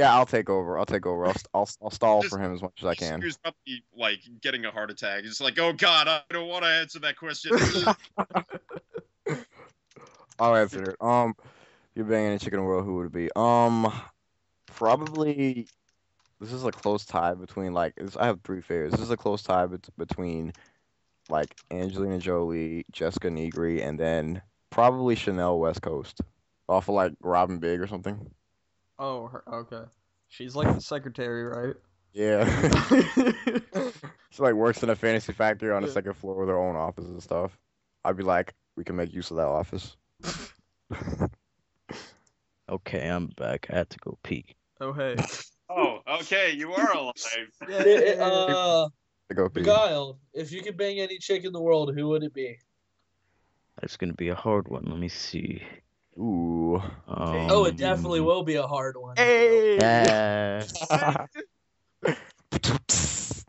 I'll take over. I'll stall for him as much as I He can. was probably like getting a heart attack. It's like, oh God, I don't want to answer that question. I'll answer it. If you're banging a chick in the world, who would it be? Probably. This is a close tie between I have three favorites. This is a close tie between like Angelina Jolie, Jessica Negri, and then probably Chanel West Coast, off of like Robin Big or something. Oh, okay. She's like the secretary, right? Yeah. She like works in a fantasy factory on the second floor with her own office and stuff. I'd be like, we can make use of that office. Okay, I'm back. I had to go pee. Oh, hey. Oh, okay, you are alive. To go pee. Beguiled. If you could bang any chick in the world, who would it be? That's gonna be a hard one. Let me see. Ooh. Oh, it definitely will be a hard one. Hey! Yes. This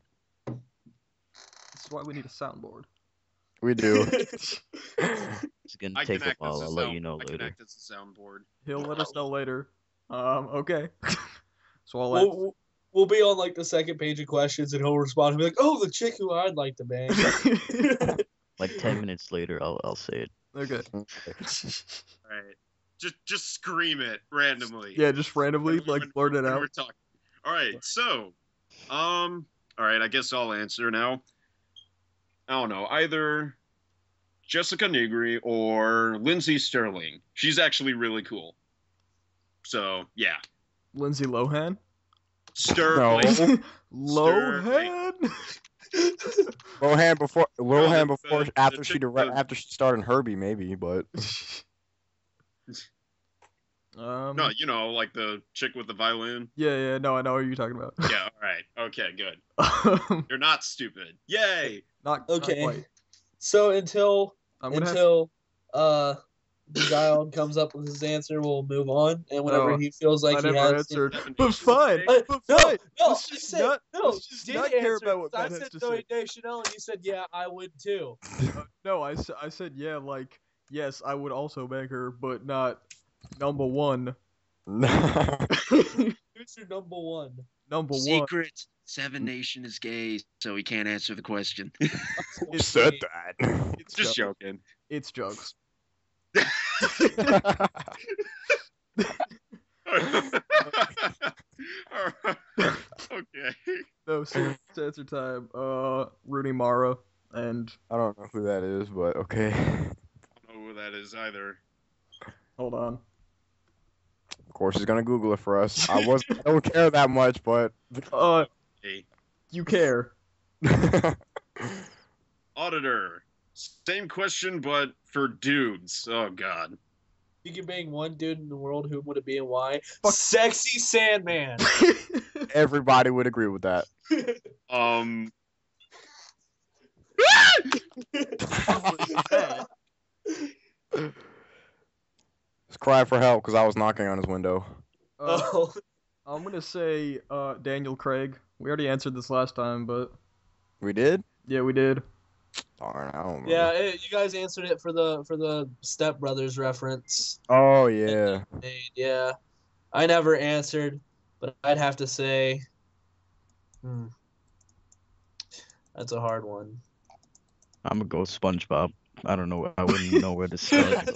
is why we need a soundboard. We do. It's gonna I take can a act while. as a I'll sound. let you know I can later. act as a soundboard. He'll let us know later. Okay. So I'll We'll be on like the second page of questions, and he'll respond and be like, "Oh, the chick who I'd like to bang." Like 10 minutes later, I'll say it. Okay. All right, just scream it randomly. Yeah, just randomly, like, blurt it when out. we're talking. All right, so, all right, I guess I'll answer now. I don't know, either Jessica Negri or Lindsay Sterling. She's actually really cool. So yeah, Lindsay Lohan? Sterling. Lohan? Lohan before the after chick- after she started Herbie maybe, but No, you know, like the chick with the violin. Yeah, no, I know what you're talking about. Yeah, all right, okay, good. You're not stupid. Yay! Not Okay. quite. So until I'm gonna have Beguiled comes up with his answer, we'll move on. And whenever No, he feels like I he never has answered. definition But fine. mistake. But No, fine. no, Let's I just said not, no. let's just did not care answer, about what I Matt has said to Zoe say. Deschanel, and you said, "Yeah, I would too." No, I said yeah, like, yes, I would also bang her, but not number one. Who's your number one? Number one. Secret. Seven Nation is gay, so he can't answer the question. It's said me. that. It's Just Juggz. joking. It's Juggz. Okay. No, serious answer time. Rooney Mara and I don't know who that is, but okay. I don't know who that is either. hold on. Of course, he's gonna Google it for us. I don't care that much, but Hey, You care. auditor. Same question, but for dudes. Oh God. You can bang one dude in the world. Who would it be and why? Fuck. Sexy Sandman. Everybody would agree with that. He's crying for help because I was knocking on his window. Oh, I'm gonna say Daniel Craig. We already answered this last time, but We did? yeah, we did. Darn, I don't remember. yeah. You guys answered it for the Step Brothers reference. Oh yeah. Yeah, I never answered, but I'd have to say, that's a hard one. I'm gonna go SpongeBob. I don't know. I wouldn't know where to start.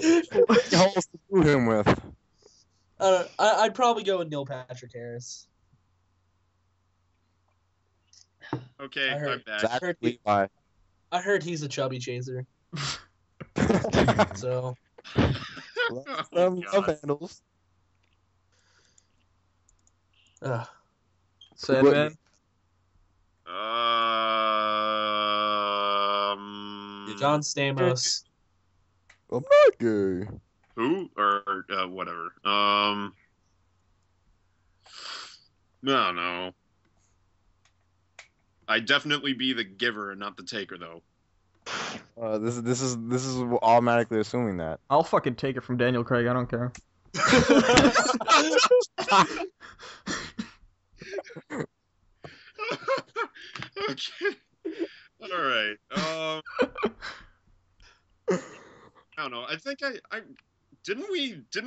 What else to do him with? I'd probably go with Neil Patrick Harris. Okay, I I'm heard- back. Zach heard Levi. I heard he's a chubby chaser. So Oh, Love God. handles. Sandman. John Stamos. I'm not gay. Who or whatever. No. I'd definitely be the giver and not the taker, though. This is automatically assuming that. I'll fucking take it from Daniel Craig. I don't care. Okay. All right. I don't know. I think I Didn't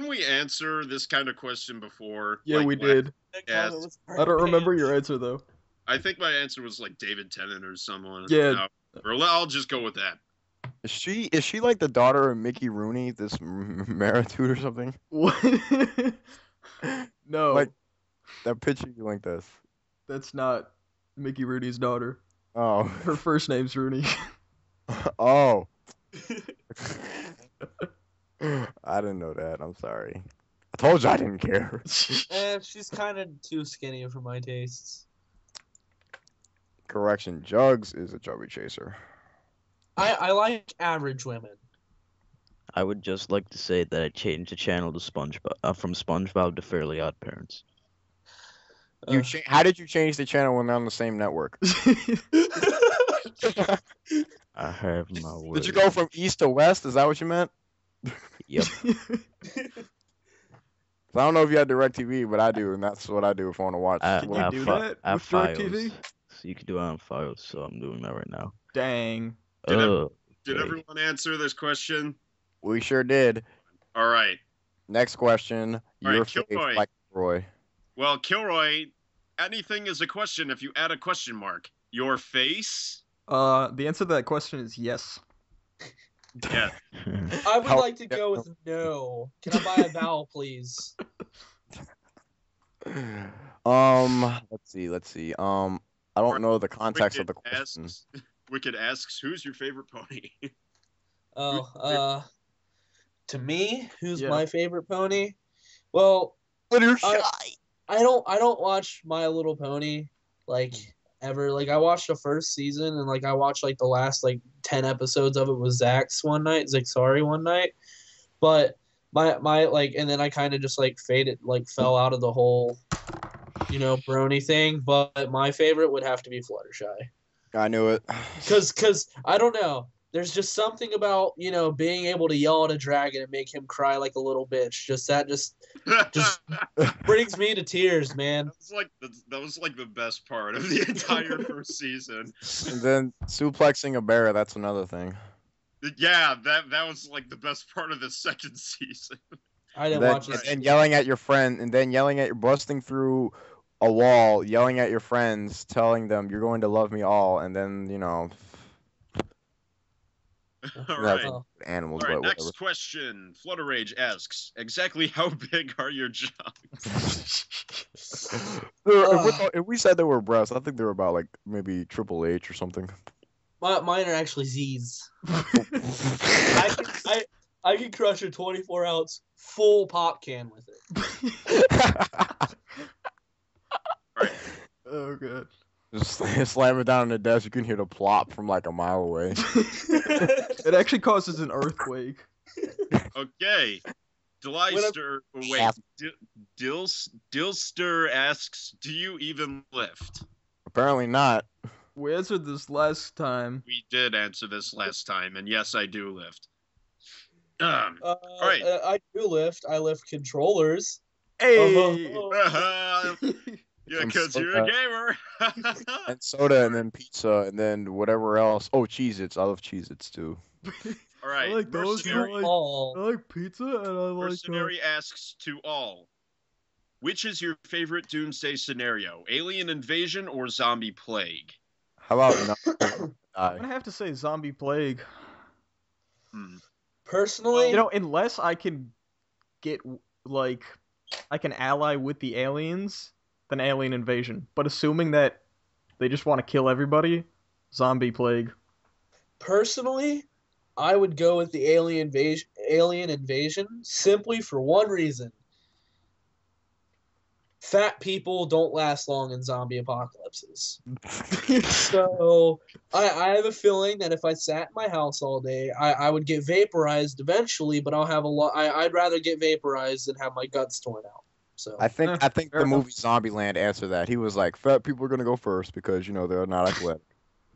we answer this kind of question before? Yeah, Like, we did. That Yes. comment was I don't remember your answer though. I think my answer was like David Tennant or someone. Yeah. I'll just go with that. Is she like the daughter of Mickey Rooney, this Maritude or something? What? No, Like that picture you linked us. that's not Mickey Rooney's daughter. Oh. Her first name's Rooney. Oh. I didn't know that. I'm sorry. I told you I didn't care. She's kind of too skinny for my tastes. Correction, Juggz is a chubby chaser. I like average women. I would just like to say that I changed the channel to SpongeBob from SpongeBob to Fairly Odd Parents. How did you change the channel when they're on the same network? I have my word. Did you go from east to west? Is that what you meant? Yep. I don't know if you have DirecTV, but I do, and that's what I do if I want to watch. Can you do that I have with DirecTV? Files. So you can do it on Files, so I'm doing that right now. Dang. Did Okay. everyone answer this question? We sure did. All right. Next question. All Your right, face, Kilroy. like Roy. Well, Kilroy, anything is a question if you add a question mark. Your face? The answer to that question is yes. Yeah. I would How- like to go with no. Can I buy a vowel, please? Let's see. I don't know the context of the question. Wicked asks, who's your favorite pony? Oh, to me, who's Yeah. my favorite pony? Well, Fluttershy. I don't watch My Little Pony like ever. Like I watched the first season and like I watched like the last like 10 episodes of it with Zach's one night, but my like and then I kind of just like fell out of the whole brony thing. But my favorite would have to be Fluttershy. I knew it. Cause I don't know. There's just something about being able to yell at a dragon and make him cry like a little bitch. Just brings me to tears, man. That was like the best part of the entire first season. And then suplexing a bear, that's another thing. Yeah, that was like the best part of the second season. I didn't Then, watch it. and yelling at your friend, and then busting through a wall, yelling at your friends, telling them you're going to love me all, and then All that's right. animals. All right, but whatever. next question. Flutter Rage asks, exactly how big are your Juggz? If we said they were breasts, I think they were about like maybe Triple H or something. Mine are actually Z's. I can crush a 24-ounce full pop can with it. Oh god. Just slam it down on the desk, you can hear the plop from like a mile away. It actually causes an earthquake. Okay. Delister, Dilster asks, do you even lift? Apparently not. We answered this last time. We did answer this last time, and yes, I do lift. All right. I do lift. I lift controllers. Hey. Yeah, because you're a gamer. And soda, and then pizza, and then whatever else. Oh, Cheez-Its. I love Cheez-Its too. All right. I like those. Mercenary, I like pizza, and I like. Mercenary asks to all, which is your favorite doomsday scenario? Alien invasion or zombie plague? How about no? I'm gonna have to say zombie plague. Personally, Unless I can get I can ally with the aliens, then alien invasion. But assuming that they just want to kill everybody, zombie plague. Personally, I would go with the alien invasion simply for one reason. Fat people don't last long in zombie apocalypses. So I have a feeling that if I sat in my house all day, I would get vaporized eventually, but I'll have a lot. I'd rather get vaporized than have my guts torn out. So I think fair the enough. movie Zombieland answered that. He was like, "Fat people are gonna go first because they're not athletic."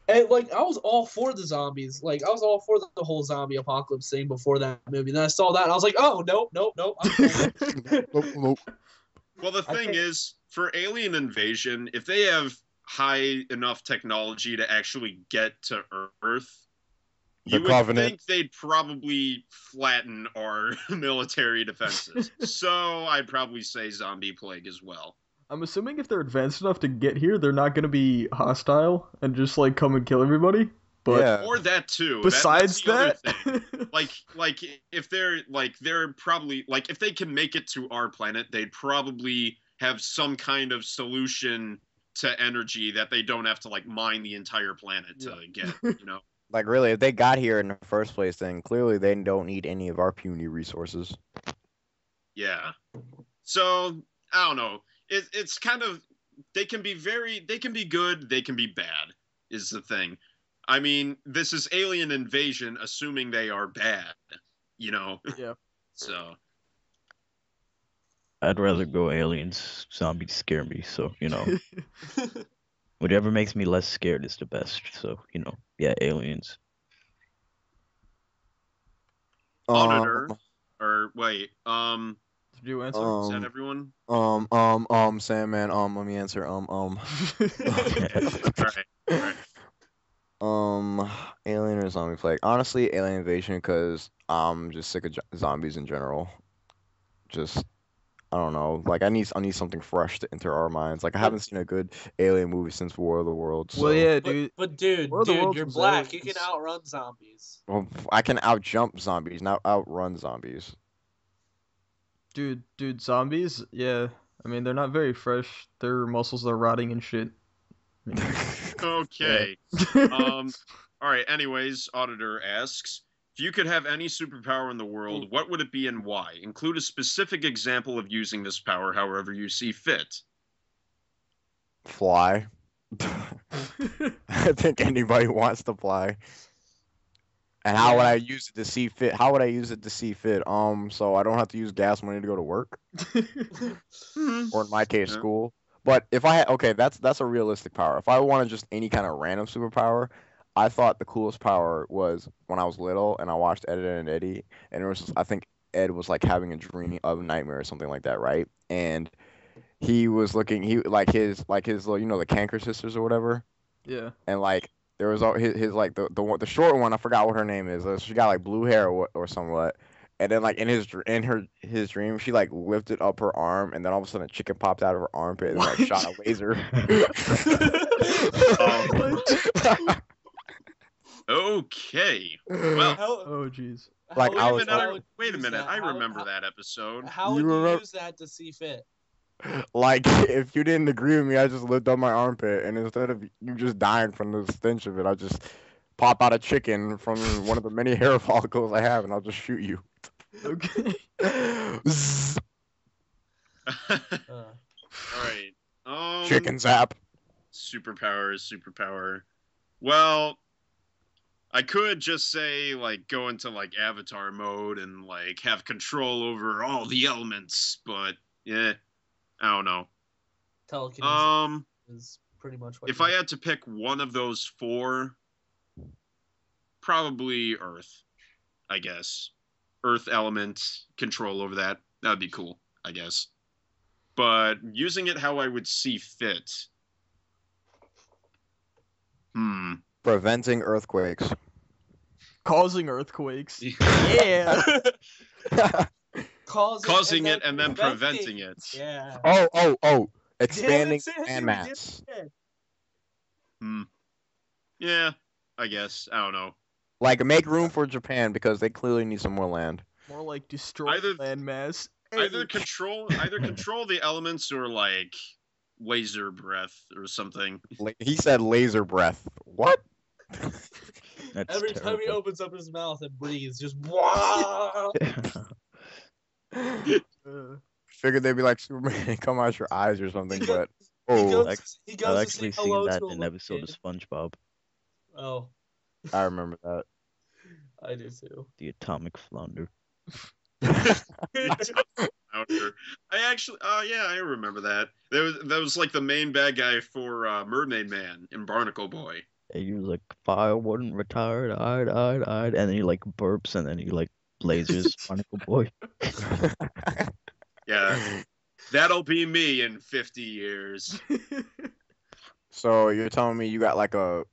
And I was all for the zombies. I was all for the whole zombie apocalypse thing before that movie. Then I saw that and I was like, oh nope. Nope. Well, the thing is, for alien invasion, if they have high enough technology to actually get to Earth, You would Covenant. think they'd probably flatten our military defenses. So I'd probably say zombie plague as well. I'm assuming if they're advanced enough to get here, they're not going to be hostile and just like come and kill everybody. But Yeah. Or that too. besides That's the other that, thing. Like if they're probably like if they can make it to our planet, they'd probably have some kind of solution to energy that they don't have to like mine the entire planet to get, you know. Like, really, if they got here in the first place, then clearly they don't need any of our puny resources. Yeah. So I don't know. It's kind of they can be good, they can be bad, is the thing. I mean, this is alien invasion, assuming they are bad, you know. yeah. So I'd rather go aliens. Zombies scare me, so whatever makes me less scared is the best. So yeah, aliens. Auditor, or wait, Did you answer? is that everyone? Sandman, let me answer, All right. alien or zombie plague? Honestly, alien invasion, because I'm just sick of zombies in general. Just, I don't know. Like, I need something fresh to enter our minds. Like, I haven't seen a good alien movie since War of the Worlds. So. Well, yeah, dude. But dude, War of the Worlds you're was black. You aliens. can outrun zombies. Well, I can outjump zombies, not outrun zombies. Dude, zombies, yeah. I mean, they're not very fresh. Their muscles are rotting and shit. Okay. All right. Anyways, Auditor asks, if you could have any superpower in the world, what would it be and why? Include a specific example of using this power however you see fit. Fly. I think anybody wants to fly. And how would I use it to see fit? How would I use it to see fit? So I don't have to use gas money to go to work, or in my case, Yeah. school. But if I had, okay, that's a realistic power. If I wanted just any kind of random superpower, I thought the coolest power was when I was little and I watched Ed, Edd and Eddie, and it was, I think Ed was like having a dream of a nightmare or something like that, right? And he was looking, his little, the Canker sisters or whatever, Yeah. and like there was his like the short one, I forgot what her name is. She got like blue hair or somewhat. And then like in his dream, she like lifted up her arm, and then all of a sudden a chicken popped out of her armpit and like shot a laser. Okay. Well, Oh, jeez. Like, how I would was- you wait a use minute. that? I remember that episode. How would You you remember- use that to see fit? Like, if you didn't agree with me, I just lifted up my armpit, and instead of you just dying from the stench of it, I just pop out a chicken from one of the many hair follicles I have, and I'll just shoot you. Okay. Zzz, Uh, All right. chicken zap. Superpower. Well, I could just say like go into like Avatar mode and like have control over all the elements, but yeah, I don't know. telekinesis is pretty much what. If I had to pick one of those four, probably Earth, I guess. Earth element, control over that. That'd be cool, I guess. But using it how I would see fit. Preventing earthquakes. Causing earthquakes. Yeah. Causing it and then preventing it. Yeah. Oh. Expanding Damn it, Sam, landmass. Yeah, I guess. I don't know. Like, make room for Japan because they clearly need some more land. More like destroy Either- landmass. Either control the elements or like laser breath or something. He said laser breath. What? That's Every time he terrible. opens up his mouth and breathes, just wow. Figured they'd be like Superman, come out your eyes or something, but He oh, goes to I've say actually seen hello that to a in an little episode of kid. SpongeBob, Oh, I remember that. I do too. the atomic flounder. Outer. I actually, yeah, I remember that. That was like the main bad guy for Mermaid Man in Barnacle Boy. And he was like, fire wasn't retired, and then he like burps, and then he like lasers Barnacle Boy. Yeah, that'll be me in 50 years. So you're telling me you got like a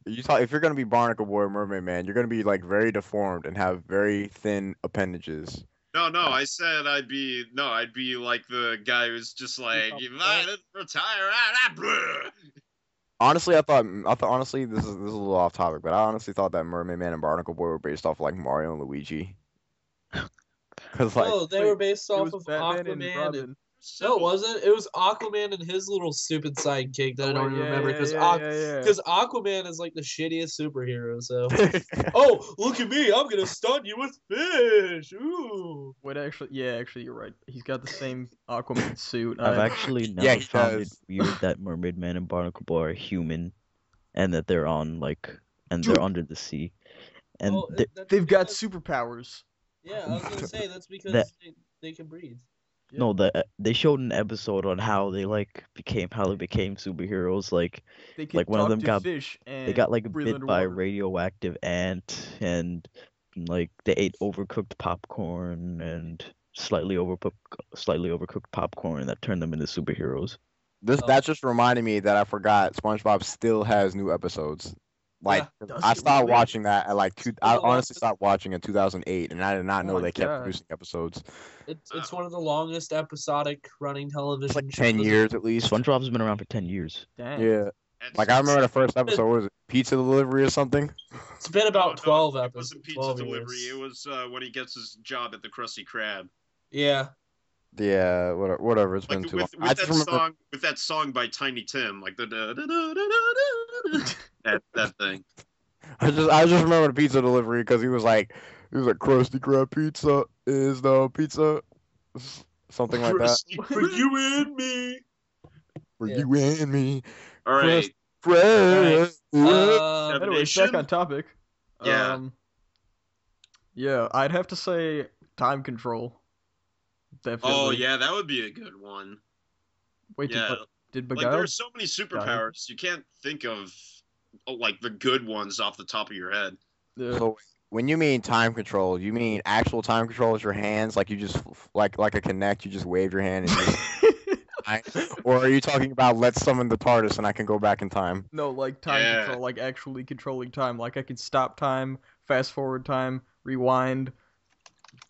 If you're gonna be Barnacle Boy or Mermaid Man, you're gonna be like very deformed and have very thin appendages. No, I said I'd be like the guy who's just like, if I didn't retire, blah. Honestly, I thought honestly this is a little off topic, but I honestly thought that Mermaid Man and Barnacle Boy were based off like Mario and Luigi. Cause like No, they wait, were based it off was of Batman and Aquaman. Robin. No, it wasn't. It was Aquaman and his little stupid sidekick that I don't even remember because Aquaman is like the shittiest superhero. So, oh, look at me! I'm gonna stun you with fish. Ooh. Wait, actually, you're right. He's got the same Aquaman suit. I've actually Yeah, never he found it does. weird that Mermaid Man and Barnacle Boy are human, and that they're they're under the sea, and Well, that's They've got because- superpowers. Yeah, I was gonna say that's because That- they can breathe. Yeah. no, they showed an episode on how they became superheroes. They can Like, one of talk them to got- fish and They got breathe bit by a underwater. radioactive ant, and like they ate overcooked popcorn and slightly overcooked popcorn that turned them into superheroes. That just reminded me that I forgot SpongeBob still has new episodes. Like Does I it stopped really? watching that at like I Oh, honestly stopped watching in 2008, and I did not Oh know my they kept God. producing episodes. It's one of the longest episodic running television. It's like 10 shows. years at least. SpongeBob's been around for 10 years. Dang. Yeah, That's like I remember the insane. first episode was it pizza delivery or something. It's been about No, 12 It episodes. wasn't pizza 12 delivery. years. It was when he gets his job at the Krusty Krab. Yeah. Yeah, whatever. It's Like been too with, long. I just remember. with that song by Tiny Tim, like the that thing. I just remember the pizza delivery because he was like Krusty Krab pizza is the pizza, something like that. Krusty For you and me. For Yeah. you and me, All right. Krusty. Anyways, back on topic. Yeah. Yeah, I'd have to say time control. Definitely. Oh yeah, that would be a good one. Wait, Yeah. did Like Beguiled? there's so many superpowers, you can't think of like the good ones off the top of your head. Yeah. So when you mean time control, you mean actual time control with your hands, like you just like a Kinect, you just wave your hand and or are you talking about let's summon the TARDIS and I can go back in time? No, like time Yeah. control, like actually controlling time. Like I could stop time, fast forward time, rewind.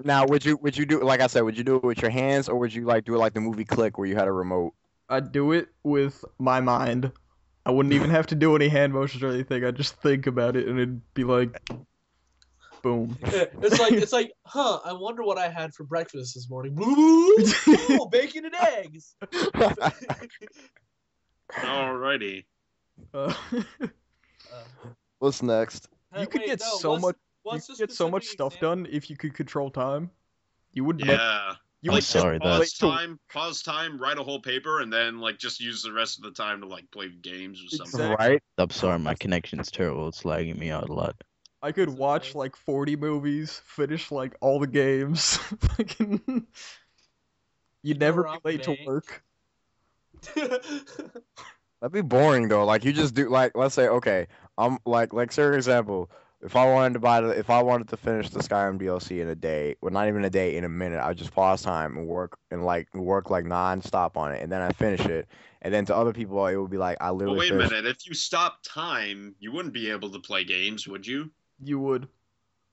Now, would you do like I said? Would you do it with your hands, or would you like do it like the movie Click, where you had a remote? I'd do it with my mind. I wouldn't even have to do any hand motions or anything. I'd just think about it and it'd be like, boom. It's like, huh, I wonder what I had for breakfast this morning. Ooh, bacon and eggs. Alrighty. Uh, What's next? you could Wait, get no, so what's- much. You what's could the get so much specific stuff example? done if you could control time. You wouldn't. Yeah. You I'm would sorry, Pause time, write a whole paper, and then like just use the rest of the time to like play games or something. Exactly. Right? I'm sorry, my connection's terrible. It's lagging me out a lot. I could It's watch okay. like 40 movies, finish like all the games. Fucking- You'd never be rob a late to bank. work. That'd be boring though. Like you just do like let's say okay, I'm like for example, if I wanted to finish the Skyrim DLC in a day, well not even a day, in a minute, I'd just pause time and work like non-stop on it, and then I finish it, and then to other people it would be like I Well, literally wait a finished. minute. If you stop time, you wouldn't be able to play games, would you? You would.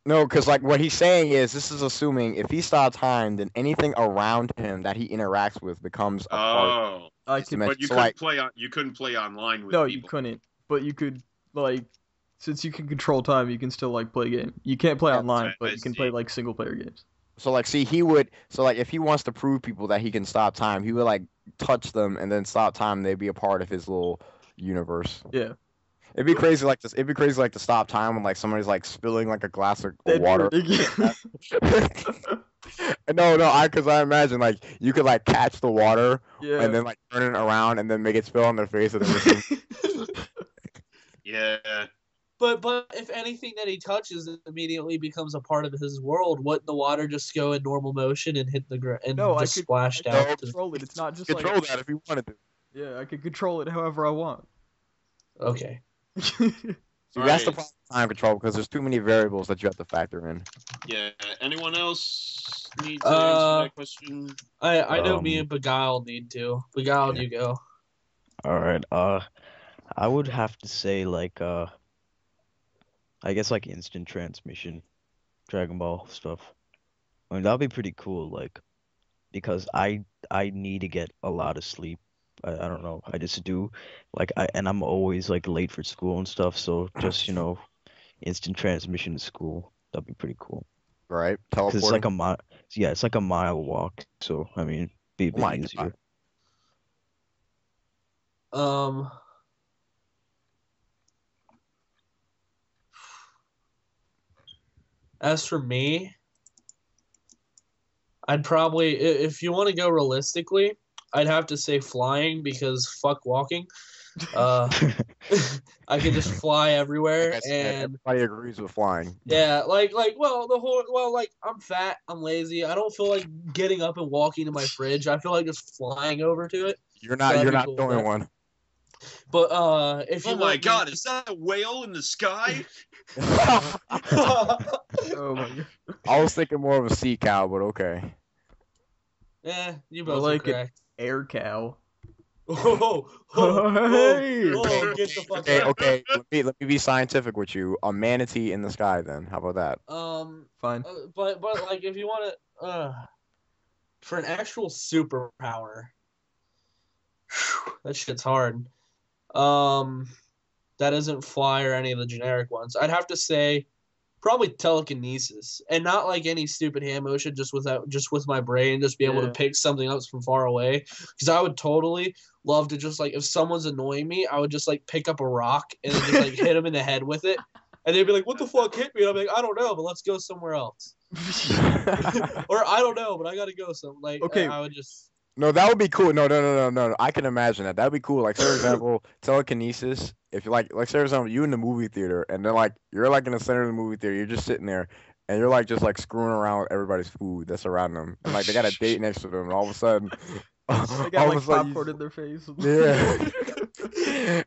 No, because like what he's saying is this is assuming if he stopped time, then anything around him that he interacts with becomes a part. Oh, I It's could. dimension. but you So, couldn't like- play on. You couldn't play online with No, people. you couldn't. But you could like, since you can control time, you can still like play game. You can't play Yeah, online, I but you can see. play like single player games. So like, see, he would. So like, if he wants to prove people that he can stop time, he would like touch them and then stop time. They'd be a part of his little universe. Yeah. It'd be crazy like this. It'd be crazy like to stop time when like somebody's like spilling like a glass of That'd be water. ridiculous. No, because I imagine like you could like catch the water Yeah. and then like turn it around and then make it spill on their face and then Yeah. But if anything that he touches immediately becomes a part of his world, wouldn't the water just go in normal motion and hit the ground and No, I just could- splash I down? could to- control it. It's not just control like that if you wanted to. yeah. I could control it however I want. Okay. So that's the Alright. problem with time control because there's too many variables that you have to factor in. Yeah. Anyone else need to answer that question? I know me Um, and Beguiled need to. Beguiled, you go. All right. I would have to say I guess like instant transmission, Dragon Ball stuff. I mean, that'd be pretty cool, like because I need to get a lot of sleep. I don't know. I just do. And I'm always like late for school and stuff, so just, instant transmission to school. That'd be pretty cool. Right? 'Cause it's like Teleporting. a mile, yeah, it's like a mile walk, so I mean, be a Oh bit my easier. Um, as for me, I'd probably, if you want to go realistically, I'd have to say flying because fuck walking. Uh, I can just fly everywhere, Like I said, and everybody agrees with flying. yeah, like I'm fat, I'm lazy. I don't feel like getting up and walking to my fridge. I feel like just flying over to it. You're So not that'd you're be not cool the with only that. one. But if you Oh my want me- god, is that a whale in the sky? Oh my god. I was thinking more of a sea cow, but okay. Yeah, you I both like are it. correct. Air cow. Hey. Hey. Get the fuck Okay, out. okay. Let me be scientific with you. A manatee in the sky, then. How about that? Fine. But like if you want to, for an actual superpower, that shit's hard. That isn't fly or any of the generic ones. I'd have to say probably telekinesis, and not like any stupid hand motion, just with my brain, just be able to Yeah. pick something up from far away. Because I would totally love to just like if someone's annoying me, I would just like pick up a rock and then just like hit them in the head with it, and they'd be like, "What the fuck hit me?" And I'm like, "I don't know, but let's go somewhere else." Or I don't know, but I gotta go some like Okay. I would just No, that would be cool. No. I can imagine that. That'd be cool. Like, say, for example, telekinesis. If you like, say, for example, you in the movie theater, and then like you're like in the center of the movie theater, you're just sitting there, and you're like just like screwing around with everybody's food that's around them, and like they got a date next to them, and all of a sudden, They all got of like a sudden, popcorn in their face. yeah.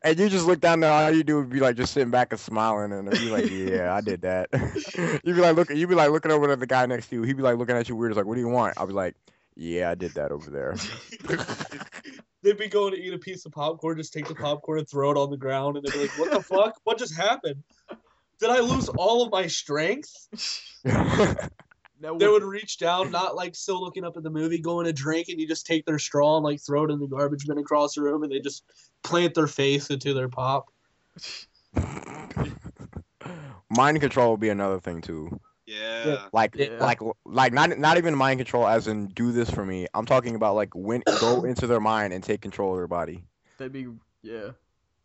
And you just look down there, all you do would be like just sitting back and smiling, and you'd be like, "Yeah, I did that." You'd be like looking over at the guy next to you. He'd be like looking at you weird, like, "What do you want?" I'll be like, "Yeah, I did that over there." they'd be going to eat a piece of popcorn, just take the popcorn and throw it on the ground, and they'd be like, "What the fuck? What just happened? Did I lose all of my strength?" Now They what- would reach down, not like still looking up at the movie, going to drink, and you just take their straw and like throw it in the garbage bin across the room, and they just plant their face into their pop. Mind control would be another thing too. Yeah. Like, Yeah. like not even mind control as in do this for me. I'm talking about like go into their mind and take control of their body. That'd be yeah.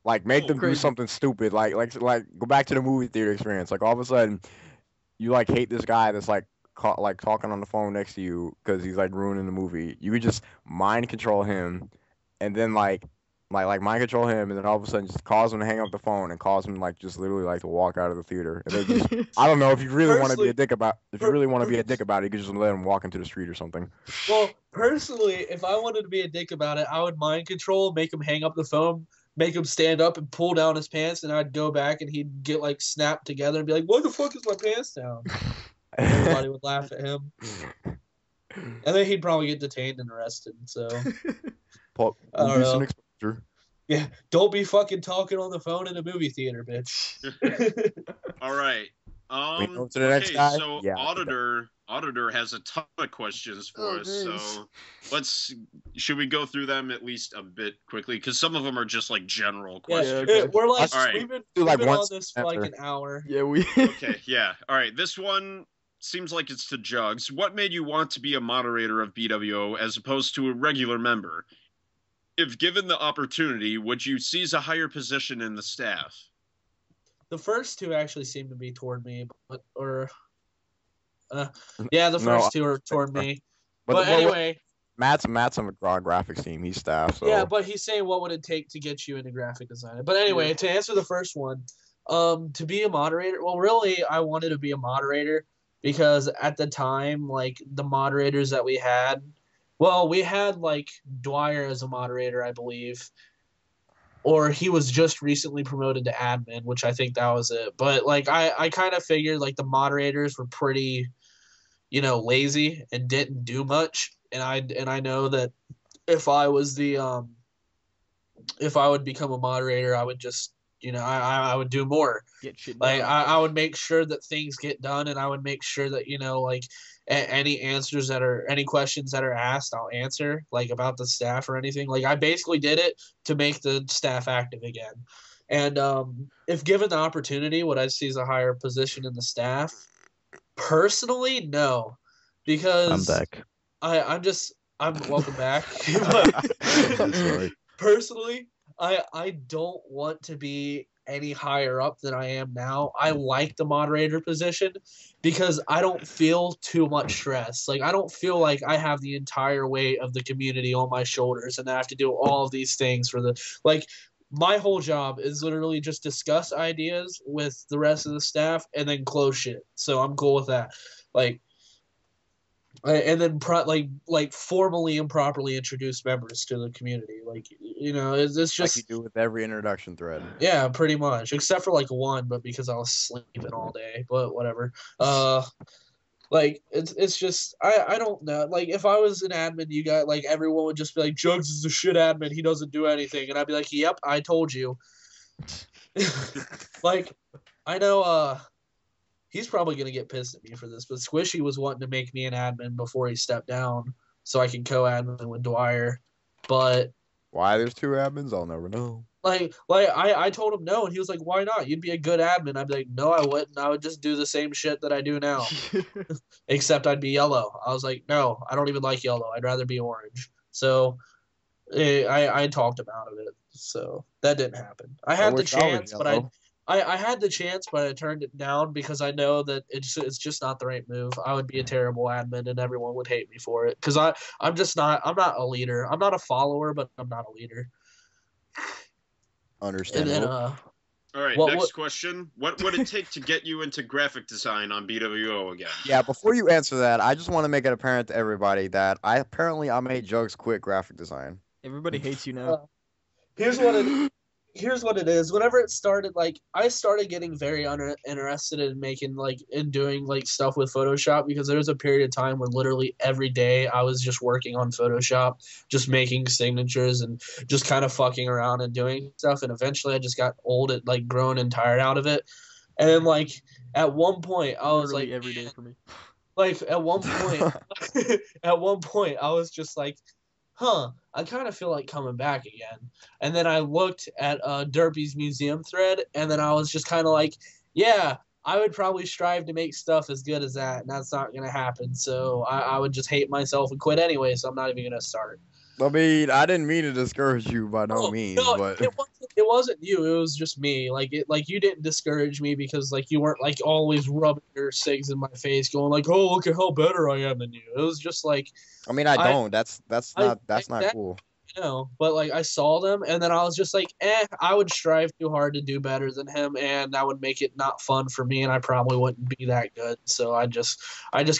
Like make Oh, them do crazy. something stupid. Like go back to the movie theater experience. Like all of a sudden, you like hate this guy that's like talking on the phone next to you because he's like ruining the movie. You could just mind control him, and then like mind control him, and then all of a sudden just cause him to hang up the phone and cause him like just literally like to walk out of the theater. And then just, I don't know if you really want to be a dick about it, you could just let him walk into the street or something. Well, personally, if I wanted to be a dick about it, I would mind control, make him hang up the phone, make him stand up and pull down his pants, and I'd go back and he'd get like snapped together and be like, "Why the fuck is my pants down?" Everybody would laugh at him, and then he'd probably get detained and arrested. So I don't Indecent know. exposure. Yeah, don't be fucking talking on the phone in a movie theater, bitch. All right. We go to the next guy? So Yeah. Auditor has a ton of questions for Oh, us. jeez. So should we go through them at least a bit quickly? Because some of them are just like general Yeah, questions. okay. we're like All right. we've been, Do, we've like, been one on this for like semester. an hour. Yeah, we Okay, yeah. All right. This one seems like it's to Juggz. What made you want to be a moderator of BWO as opposed to a regular member? If given the opportunity, would you seize a higher position in the staff? The first two actually seem to be toward me, yeah, the No, first two are toward me. But But anyway, Matt's on the graphics team. He's staff. So. yeah, but he's saying what would it take to get you into graphic design. But anyway, to answer the first one, to be a moderator, well, really, I wanted to be a moderator because at the time, like the moderators that we had, well, we had like Dwyer as a moderator, I believe, or he was just recently promoted to admin, which I think that was it. But like I kind of figured like the moderators were pretty, lazy and didn't do much, and I know that if I was if I would become a moderator, I would just I would do more. Get shit Like done. I would make sure that things get done, and I would make sure that like any any questions that are asked, I'll answer, like about the staff or anything. Like I basically did it to make the staff active again. And if given the opportunity, would I see as a higher position in the staff? Personally, no, because I'm back. I'm welcome back. Sorry. Personally, I don't want to be any higher up than I am now. I like the moderator position because I don't feel too much stress. Like I don't feel like I have the entire weight of the community on my shoulders and I have to do all of these things for my whole job is literally just discuss ideas with the rest of the staff and then close shit. So I'm cool with that. Like and then formally and properly introduce members to the community. Like it's just like you do with every introduction thread. Yeah, pretty much, except for like one, but because I was sleeping all day. But whatever. Like it's just I don't know. Like if I was an admin, you got like everyone would just be like, Juggz is a shit admin. He doesn't do anything, and I'd be like, yep, I told you. Like I know he's probably gonna get pissed at me for this, but Squishy was wanting to make me an admin before he stepped down, so I can co-admin with Dwyer. But why there's two admins, I'll never know. Like I told him no, and he was like, "Why not? You'd be a good admin." I'd be like, "No, I wouldn't. I would just do the same shit that I do now, except I'd be yellow." I was like, "No, I don't even like yellow. I'd rather be orange." So I talked him out of it. So that didn't happen. I had the chance, but I had the chance, but I turned it down because I know that it's just not the right move. I would be a terrible admin, and everyone would hate me for it. Because I'm not a leader. I'm not a follower, but I'm not a leader. Understandable. And then, all right, next question. What would it take to get you into graphic design on BWO again? Yeah, before you answer that, I just want to make it apparent to everybody that I made Juggz quit graphic design. Everybody hates you now. Here's what it is. Whenever it started, like I started getting very interested in making in doing stuff with Photoshop, because there was a period of time where literally every day I was just working on Photoshop, just making signatures and just kind of fucking around and doing stuff. And eventually I just got old at grown and tired out of it. And then at one point I was literally every day for me. At one point I was just like, I kind of feel like coming back again. And then I looked at Derpy's museum thread, and then I was just kind of like, yeah, I would probably strive to make stuff as good as that, and that's not going to happen. So I would just hate myself and quit anyway, so I'm not even going to start. I mean, I didn't mean to discourage you by no means, but it wasn't you. It was just me. You didn't discourage me because you weren't always rubbing your cigs in my face, going oh, look at how better I am than you. It was just I mean, I don't. That's not cool. But I saw them, and then I was just I would strive too hard to do better than him, and that would make it not fun for me, and I probably wouldn't be that good. So I just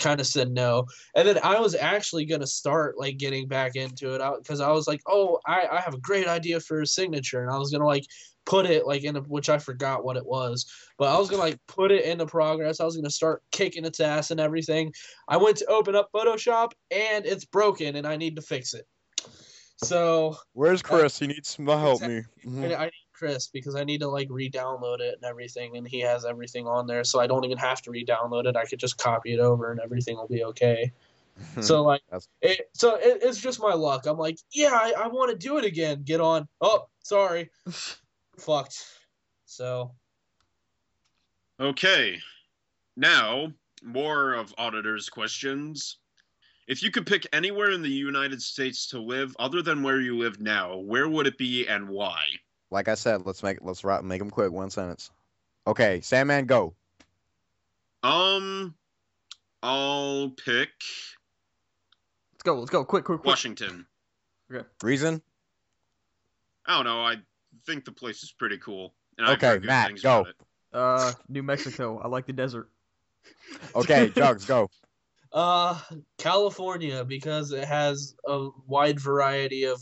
kind of said no. And then I was actually gonna start getting back into it because I was oh, I have a great idea for a signature, and I was gonna put it in which I forgot what it was, but I was gonna put it into progress. I was gonna start kicking its ass and everything. I went to open up Photoshop, and it's broken, and I need to fix it. So where's Chris? He needs some help me. I need Chris because I need to re-download it and everything, and he has everything on there, so I don't even have to re-download it. I could just copy it over, and everything will be okay. So it's just my luck. I'm yeah, I want to do it again. Get on. Oh, sorry, fucked. So okay, now more of auditors' questions. If you could pick anywhere in the United States to live other than where you live now, where would it be and why? Like I said, let's make them quick. One sentence. Okay, Sandman, go. I'll pick. Let's go. Quick. Washington. Okay. Reason? I don't know. I think the place is pretty cool. And okay, I've heard good Matt, things go. About it. New Mexico. I like the desert. Okay, Juggz, go. California, because it has a wide variety of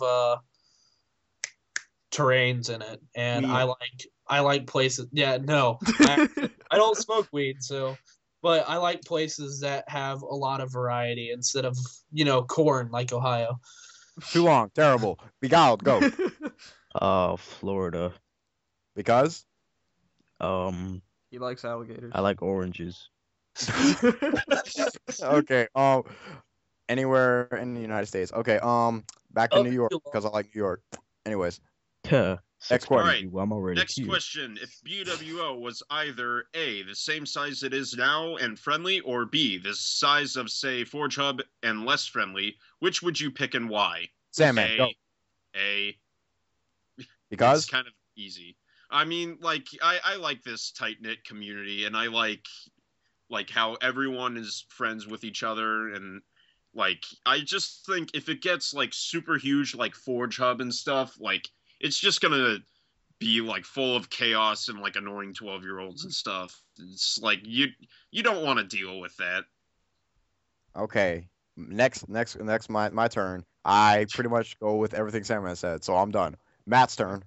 terrains in it, and weed. I like places. Yeah, no, I don't smoke weed, but I like places that have a lot of variety instead of corn like Ohio. Too long, terrible. Beguiled, go. Florida. Because? He likes alligators. I like oranges. Okay. Anywhere in the United States. Okay. Back to New York because I like New York. Anyways. Tuh. Next question. I'm already Next cute. question. If BWO was either A, the same size it is now and friendly, or B, the size of, say, Forge Hub and less friendly, which would you pick and why? Sandman, go. A. Because? It's kind of easy. I mean, like, I like this tight-knit community, and I like how everyone is friends with each other, and like I just think if it gets like super huge like Forge Hub and stuff, like it's just gonna be like full of chaos and like annoying 12-year-olds and stuff. It's like you don't want to deal with that. Okay. Next my turn. I pretty much go with everything Sandman said, so I'm done. Matt's turn.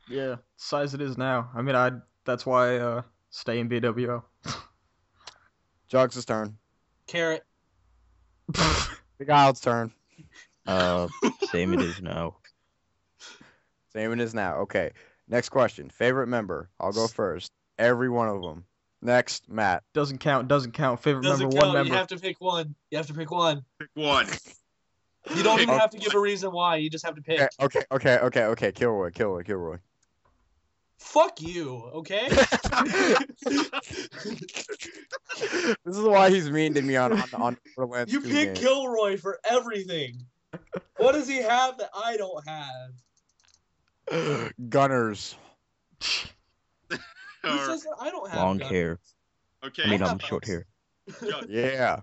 Yeah, size it is now. I mean, that's why I stay in BWO. Jugg's turn. Carrot. Beguiled's turn. Same it is now. Same it is now. Okay. Next question. Favorite member. I'll go first. Every one of them. Next, Matt. Doesn't count. Favorite Doesn't member, count. one member. You have to pick one. Pick one. You don't even Okay. have to give a reason why. You just have to pick. Okay. Kilroy. Fuck you, okay? This is why he's mean to me on Berlin's You pick Kilroy for everything. What does he have that I don't have? Gunners. Who says that I don't have Long guns? hair. Okay. I mean, have short those. hair. Yeah.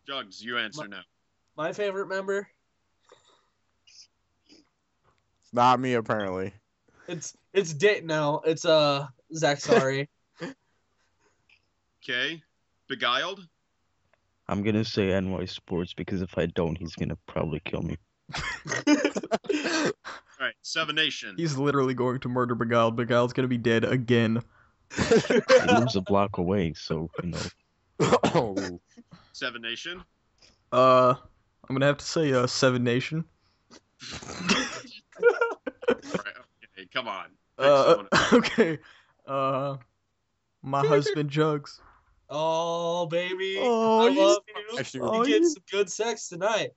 Juggz, you answer now. My favorite member? It's not me apparently. It's no, it's Zach Sorry. Okay. Beguiled? I'm gonna say NY Sports because if I don't, he's gonna probably kill me. Alright, Seven Nation. He's literally going to murder Beguiled. Beguiled's gonna be dead again. He lives a block away, so you know. Oh. Seven Nation. I'm gonna have to say Seven Nation. Alright, okay, come on. Pick someone else. Okay. My husband Juggz. Oh baby, Oh, I love you. Actually, Oh, You get you- some good sex tonight.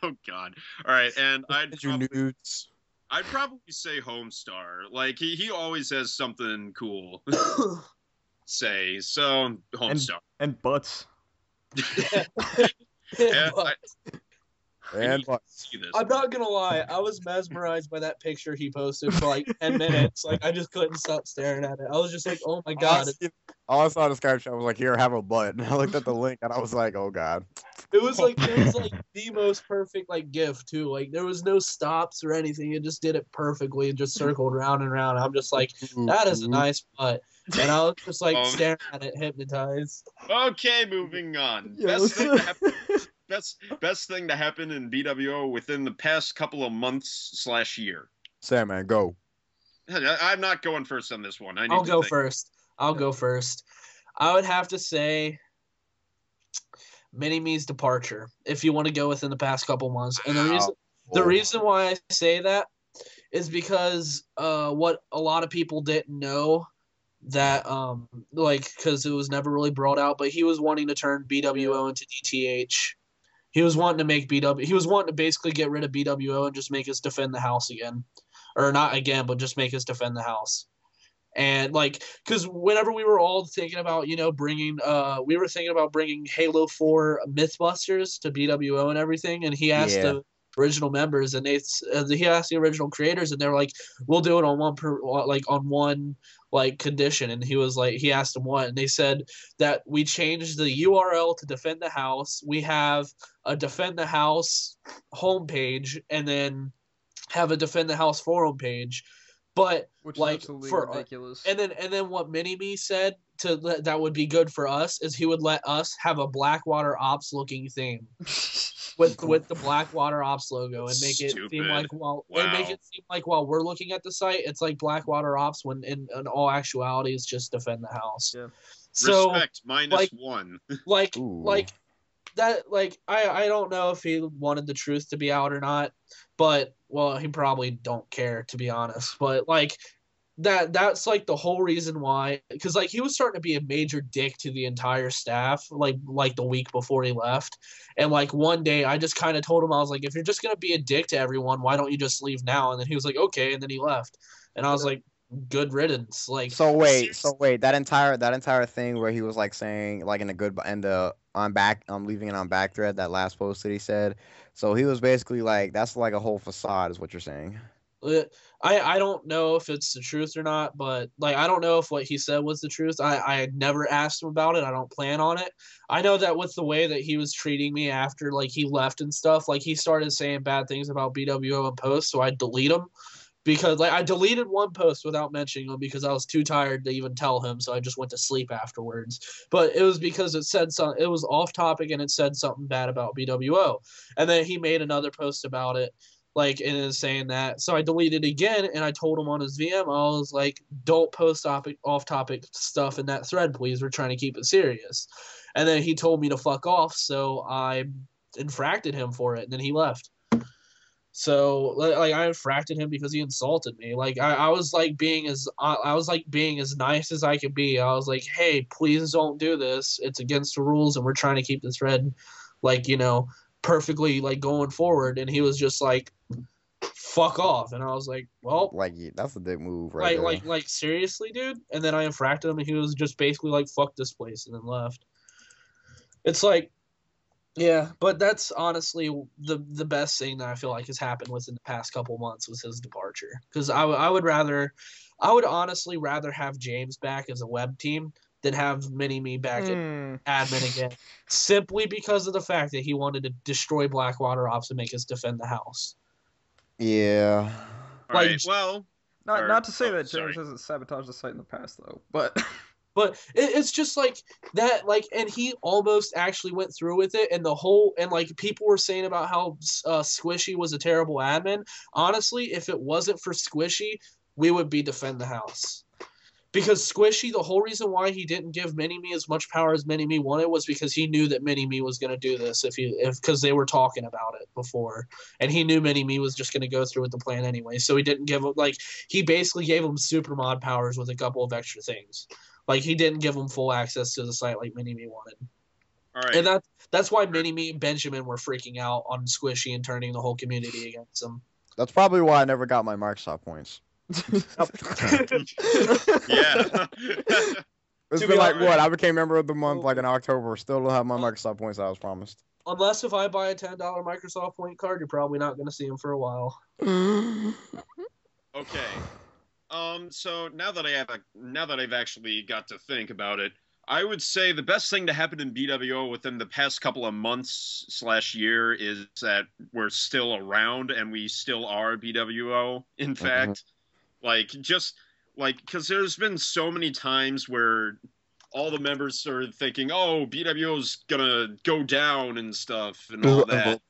Oh god. Alright, and your nudes. I'd probably say Homestar. Like he always has something cool say. So Homestar. And butts. And But And what? see this. I'm not gonna lie, I was mesmerized by that picture he posted for like 10 minutes. Like I just couldn't stop staring at it. I was just like, oh my god. All I saw the caption, I was like, "Here, have a butt." And I looked at the link, and I was like, "Oh god." It was like the most perfect like GIF too. Like there was no stops or anything. It just did it perfectly and just circled round and round. I'm just like, that is a nice butt. And I was just like staring at it, hypnotized. Okay, moving on. Yeah, Best thing to happen in BWO within the past couple of months / year. Sandman, go. I'm not going first on this one. I need I'll to go think. first. I would have to say Mini-Me's departure, if you want to go within the past couple months. And the reason why I say that is because what a lot of people didn't know that because it was never really brought out, but he was wanting to turn BWO into DTH. He was wanting to make he was wanting to basically get rid of BWO and just make us defend the house again. Or not again, but just make us defend the house. And because whenever we were all thinking about, bringing Halo 4 Mythbusters to BWO and everything, and he asked the original members, and he asked the original creators, and they're like, "We'll do it on one condition." And he asked them what, and they said that we changed the URL to Defend the House. We have a Defend the House homepage, and then have a Defend the House forum page. But Which is absolutely ridiculous. And then what Mini-Me said that would be good for us is he would let us have a Blackwater Ops looking theme with the Blackwater Ops logo and make it seem like while we're looking at the site, it's like Blackwater Ops when in all actuality it's just Defend the House. Yeah. So Respect -1. that like I don't know if he wanted the truth to be out or not, but well, he probably don't care to be honest. But like that's like the whole reason why, because like he was starting to be a major dick to the entire staff like the week before he left, and like one day I just kind of told him, I was like, if you're just gonna be a dick to everyone, why don't you just leave now? And then he was like, okay, and then he left, and I was like, good riddance. Like So wait, that entire thing where he was like saying like in the I'm leaving it on back thread, that last post that he said. So he was basically like that's like a whole facade is what you're saying. I don't know if it's the truth or not, but like I don't know if what he said was the truth. I had never asked him about it. I don't plan on it. I know that with the way that he was treating me after like he left and stuff, like he started saying bad things about BWO in posts, so I delete him because like I deleted one post without mentioning him because I was too tired to even tell him, so I just went to sleep afterwards. But it was because it was off topic and it said something bad about BWO, and then he made another post about it like and is saying that. So I deleted again and I told him on his VM, I was like, don't post off topic stuff in that thread, please. We're trying to keep it serious. And then he told me to fuck off, so I infracted him for it, and then he left. So like I infracted him because he insulted me. Like I was like being as nice as I could be. I was like, hey, please don't do this. It's against the rules and we're trying to keep this thread like, perfectly like going forward. And he was just like, fuck off. And I was like, well, Like that's a big move, right? like seriously, dude. And then I infracted him and he was just basically like, fuck this place, and then left. It's like, yeah, but that's honestly the best thing that I feel like has happened within the past couple months was his departure. Because I would honestly rather have James back as a web team than have Mini Me back in admin again, simply because of the fact that he wanted to destroy Blackwater Ops and make us defend the house. Yeah. All Like- right. Well, Not to say that sorry. James hasn't sabotaged the site in the past though, but But it's just like that, like, and he almost actually went through with it, and like people were saying about how Squishy was a terrible admin. Honestly, if it wasn't for Squishy, we would be defend the house. Because Squishy, the whole reason why he didn't give Mini-Me as much power as Mini-Me wanted was because he knew that Mini-Me was going to do this because they were talking about it before. And he knew Mini-Me was just going to go through with the plan anyway. So he didn't give him, like, he basically gave him super mod powers with a couple of extra things. Like, he didn't give him full access to the site like Mini-Me wanted. all right. And that's why Mini-Me and Benjamin were freaking out on Squishy and turning the whole community against him. That's probably why I never got my Microsoft points. Yeah. It's To been be like honest- what? I became member of the month like in October. Still don't have my Microsoft points that I was promised. Unless if I buy a $10 Microsoft point card, you're probably not going to see him for a while. Okay. So now that I've actually got to think about it, I would say the best thing to happen in BWO within the past couple of months / year is that we're still around and we still are BWO. In fact, because there's been so many times where all the members started thinking, "Oh, BWO's gonna go down and stuff and all that."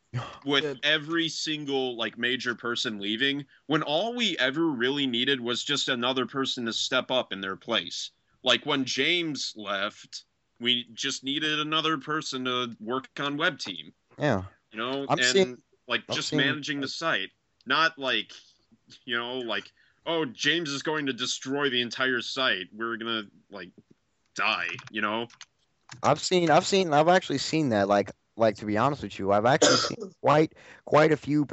With every single like major person leaving, when all we ever really needed was just another person to step up in their place. Like when James left, we just needed another person to work on web team. Yeah. Just managing the site, not like, like, oh, James is going to destroy the entire site. We're gonna like die. I've actually seen that. Like to be honest with you, I've actually seen quite a few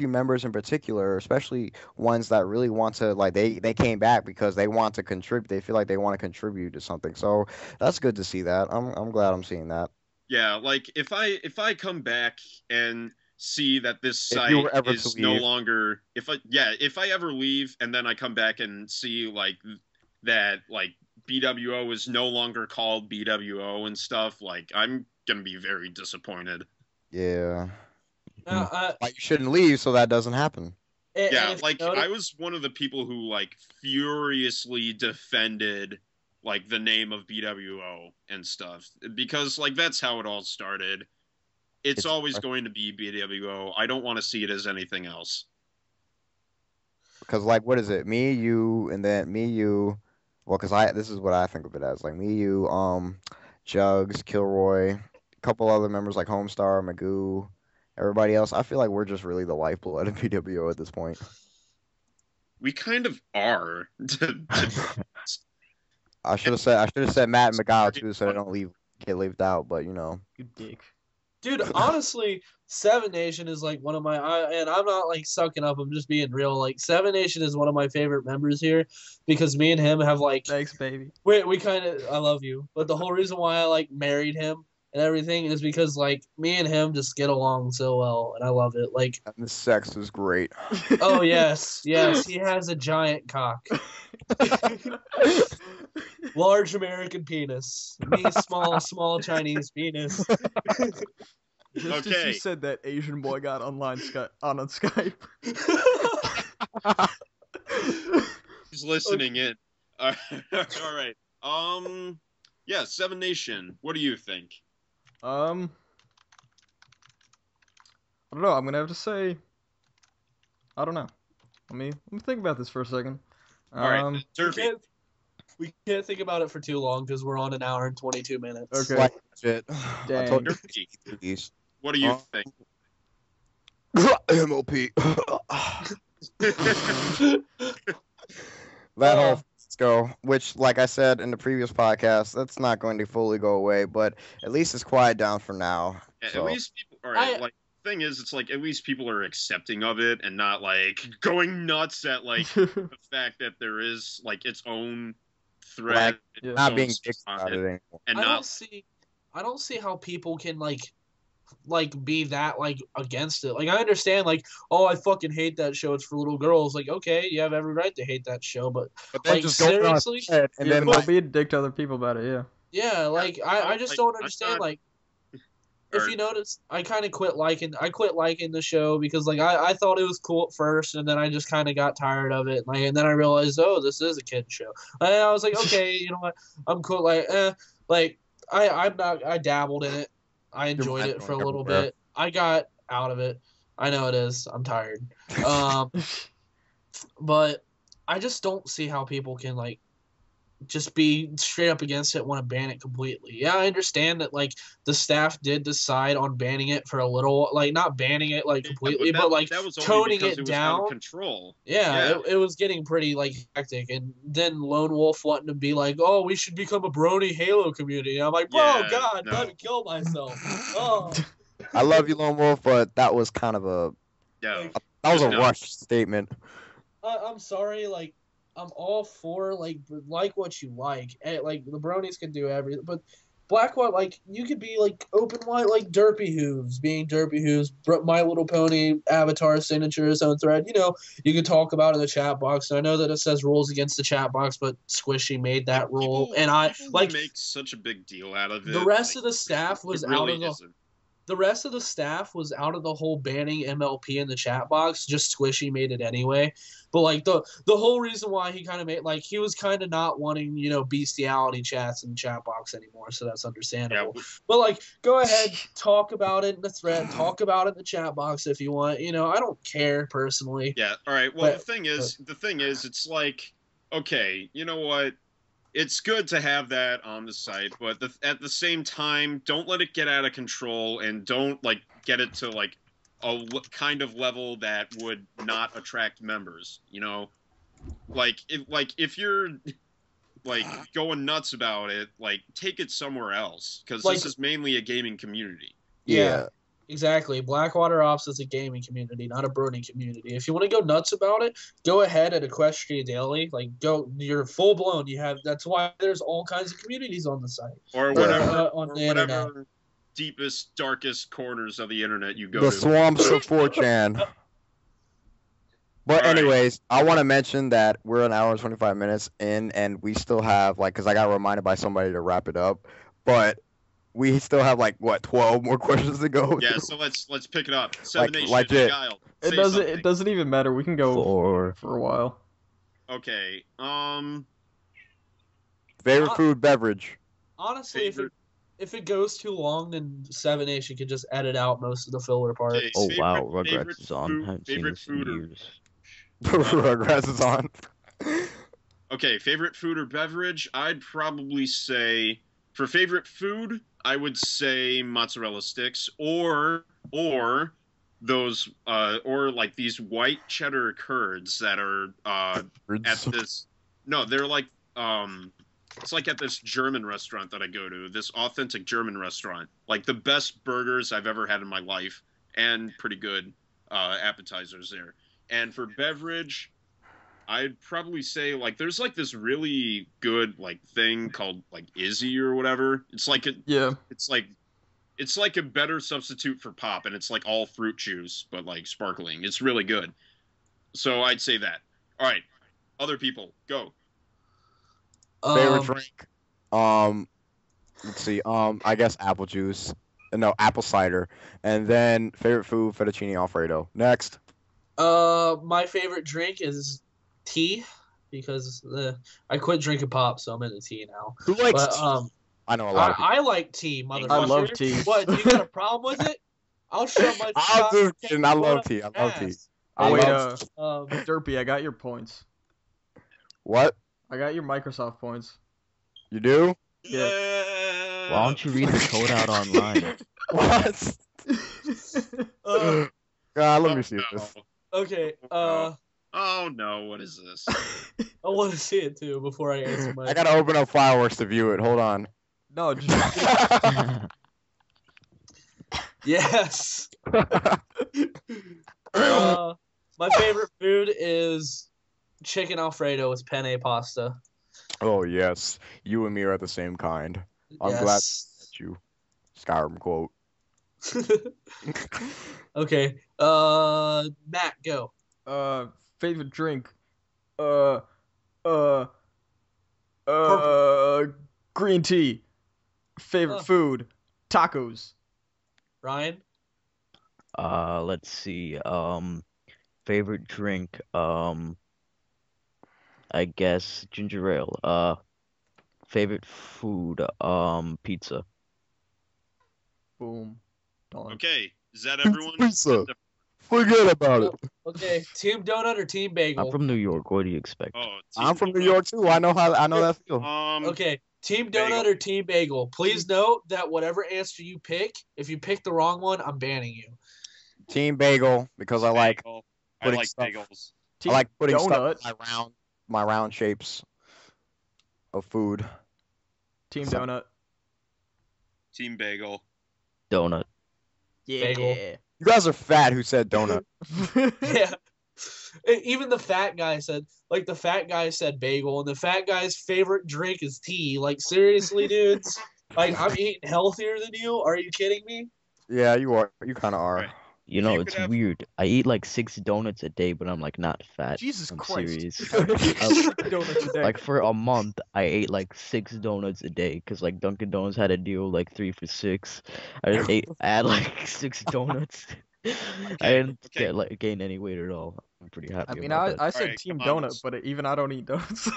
members in particular, especially ones that really want to like they came back because they want to contribute. They feel like they want to contribute to something. So that's good to see that. I'm glad I'm seeing that. Yeah, like if I come back and see that this If site you were ever is to no leave. longer if I ever leave and then I come back and see like that like BWO is no longer called BWO and stuff, like I'm gonna be very disappointed. Yeah. Now, Like you shouldn't leave so that doesn't happen. Yeah, if you like notice- I was one of the people who like furiously defended like the name of BWO and stuff because like that's how it all started. It's always going to be BWO. I don't want to see it as anything else. Because like what is it? Me, you, and then me, you. Well, because this is what I think of it as like me, you, Juggz, Kilroy, a couple other members like Homestar, Magoo, everybody else. I feel like we're just really the lifeblood of BWO at this point. We kind of are. I should have said Matt and Beguiled too, so they don't get left out. But you know, You dick. Dude, honestly, Seven Nation is like one of my, and I'm not like sucking up. I'm just being real. Like Seven Nation is one of my favorite members here because me and him have like Thanks, baby. we kind of, I love you, but the whole reason why I like married him and everything is because like me and him just get along so well, and I love it. Like, and the sex was great. oh yes, yes, he has a giant cock, large American penis, me small Chinese penis. Just as Okay. you said that, Asian boy got on Skype. He's listening in. All right. Yeah, Seven Nation. What do you think? I don't know. I'm gonna have to say, I don't know. Let me think about this for a second. All right, Derpy. We can't think about it for too long because we're on an hour and 22 minutes. Okay. Like shit. I Dang. told Derpy, you. what do you think? MOP. That whole go, which, like I said in the previous podcast, that's not going to fully go away, but at least it's quiet down for now. At So, least people. All right. Like, thing is, it's like at least people are accepting of it and not like going nuts at like the fact that there is like its own thread, Yeah. not its being own dicks spot, about it anymore. and I not. don't see how people can like be that like against it. Like I understand like, oh, I fucking hate that show, it's for little girls. Like, okay, you have every right to hate that show, but But then like, just go on seriously? ahead and Yeah, then but like, be a dick to other people about it. Yeah. yeah, like I just like, don't I'm understand not- like or- if you notice, I quit liking the show because like I thought it was cool at first, and then I just kind of got tired of it, like, and then I realized, oh, this is a kid show. And I was like, okay, you know what, I'm cool. Like I dabbled in it. I enjoyed mind it for a going little everywhere. bit. I got out of it. I know it is. I'm tired. But I just don't see how people can like just be straight up against it, want to ban it completely. Yeah, I understand that like the staff did decide on banning it for a little, like not banning it like completely, but like that was only toning because it it was out down. of control. Yeah, it was getting pretty like hectic, and then Lone Wolf wanting to be like, "Oh, we should become a Brony Halo community." And I'm like, "Bro, Yeah, God, no. let me kill myself." Oh, I love you, Lone Wolf, but that was kind of a Yeah. that was a No. rushed statement. I'm sorry, like I'm all for like what you like. Like the bronies can do everything, but Black White, like you could be like open white, like Derpy Hooves, being Derpy Hooves, My Little Pony avatar signature his own thread. You know, you could talk about it in the chat box. And I know that it says rules against the chat box, but Squishy made that rule, People- and I people like make such a big deal out of it. the rest like, of the staff was it really out of the. isn't. The rest of the staff was out of the whole banning MLP in the chat box. Just Squishy made it anyway. But like the whole reason why he kind of made like he was kind of not wanting bestiality chats in the chat box anymore. So that's understandable. Yeah, But like go ahead, talk about it in the thread, talk about it in the chat box if you want. I don't care personally. Yeah. All right. Well, But- the thing is, it's like, okay, you know what? It's good to have that on the site, but at the same time, don't let it get out of control, and don't like get it to like a kind of level that would not attract members. If you're like going nuts about it, like take it somewhere else, because Like- this is mainly a gaming community. Yeah. Exactly. Blackwater Ops is a gaming community, not a Brony community. If you want to go nuts about it, go ahead at Equestria Daily. Like, you're full blown. That's why there's all kinds of communities on the site. Or Yeah. whatever, On or the whatever internet. deepest, darkest corners of the internet you go The to. swamps of 4chan. But All right. anyways, I want to mention that we're an hour and 25 minutes in, and we still have because I got reminded by somebody to wrap it up, but we still have 12 more questions to go. Yeah, so let's pick it up. Seven Nation, legit. Beguiled. It Say doesn't. something. It doesn't even matter. We can go For for a while. Okay. Favorite food, beverage. Honestly, Favorite- if it goes too long, then Seven Nation could just edit out most of the filler parts. Okay, oh favorite- wow, favorite Rugrats is on. food- I haven't seen favorite this in food or- years. Rugrats is on. Okay, favorite food or beverage? I'd probably say for favorite food, I would say mozzarella sticks, or those or like these white cheddar curds that are at this. No, they're like it's like at this German restaurant that I go to, this authentic German restaurant. Like the best burgers I've ever had in my life, and pretty good appetizers there. And for beverage, I'd probably say like there's like this really good like thing called like Izzy or whatever. It's like it's like a better substitute for pop, and it's like all fruit juice but like sparkling. It's really good. So I'd say that. All right, other people go. Favorite drink? Let's see. I guess apple juice. No, apple cider. And then favorite food, fettuccine alfredo. Next. My favorite drink is tea because I quit drinking pop, so I'm into tea now. Who likes But tea? I know a lot of people. I like tea, motherfucker. I love tea. What? Do you got a problem with it? I'll shove my. I'm just kidding. I love tea. I love tea. ass. Oh, wait, Um, Derpy, I got your points. What? I got your Microsoft points. You do? Yeah. Why don't you read the code out online? What? God, let me see no. this. okay. Oh no, what is this? I want to see it too before I answer my. I gotta open up Fireworks to view it. Hold on. No, just Yes. My favorite food is chicken Alfredo with penne pasta. Oh yes, you and me are the same kind. I'm glad Yes. that you. Skyrim quote. Okay. Matt, go. favorite drink. Green tea. Favorite food. Tacos. Ryan. Let's see. Favorite drink. I guess ginger ale. Favorite food. Pizza. Boom. Done. Okay, is that everyone? Pizza. Forget about it. Okay. Team donut or team bagel? I'm from New York. What do you expect? Oh, I'm from New York too. I know that feel. Okay. Team donut Bagel. or team bagel? Please note that whatever answer you pick, if you pick the wrong one, I'm banning you. Team bagel because I like bagel. I putting like stuff- bagels. Team I like putting donut. stuff in my round shapes of food. Team So- donut. Team bagel. Donut. Yeah. Bagel. You guys are fat. Who said donut? Yeah. Even the fat guy said, like, the fat guy said bagel, and the fat guy's favorite drink is tea. Like, seriously, dudes? Like, I'm eating healthier than you? Are you kidding me? Yeah, you are. You kind of are. Right. You know, You it's could have- weird. I eat like 6 donuts a day, but I'm like not fat. Jesus I'm Christ. serious. Donuts a day. Like for a month, I ate like 6 donuts a day because like Dunkin' Donuts had a deal like 3 for 6. I had like 6 donuts. I didn't gain any weight at all. I'm pretty happy. I mean, about that. I said Alright, team come on, donut, let's- but even I don't eat donuts.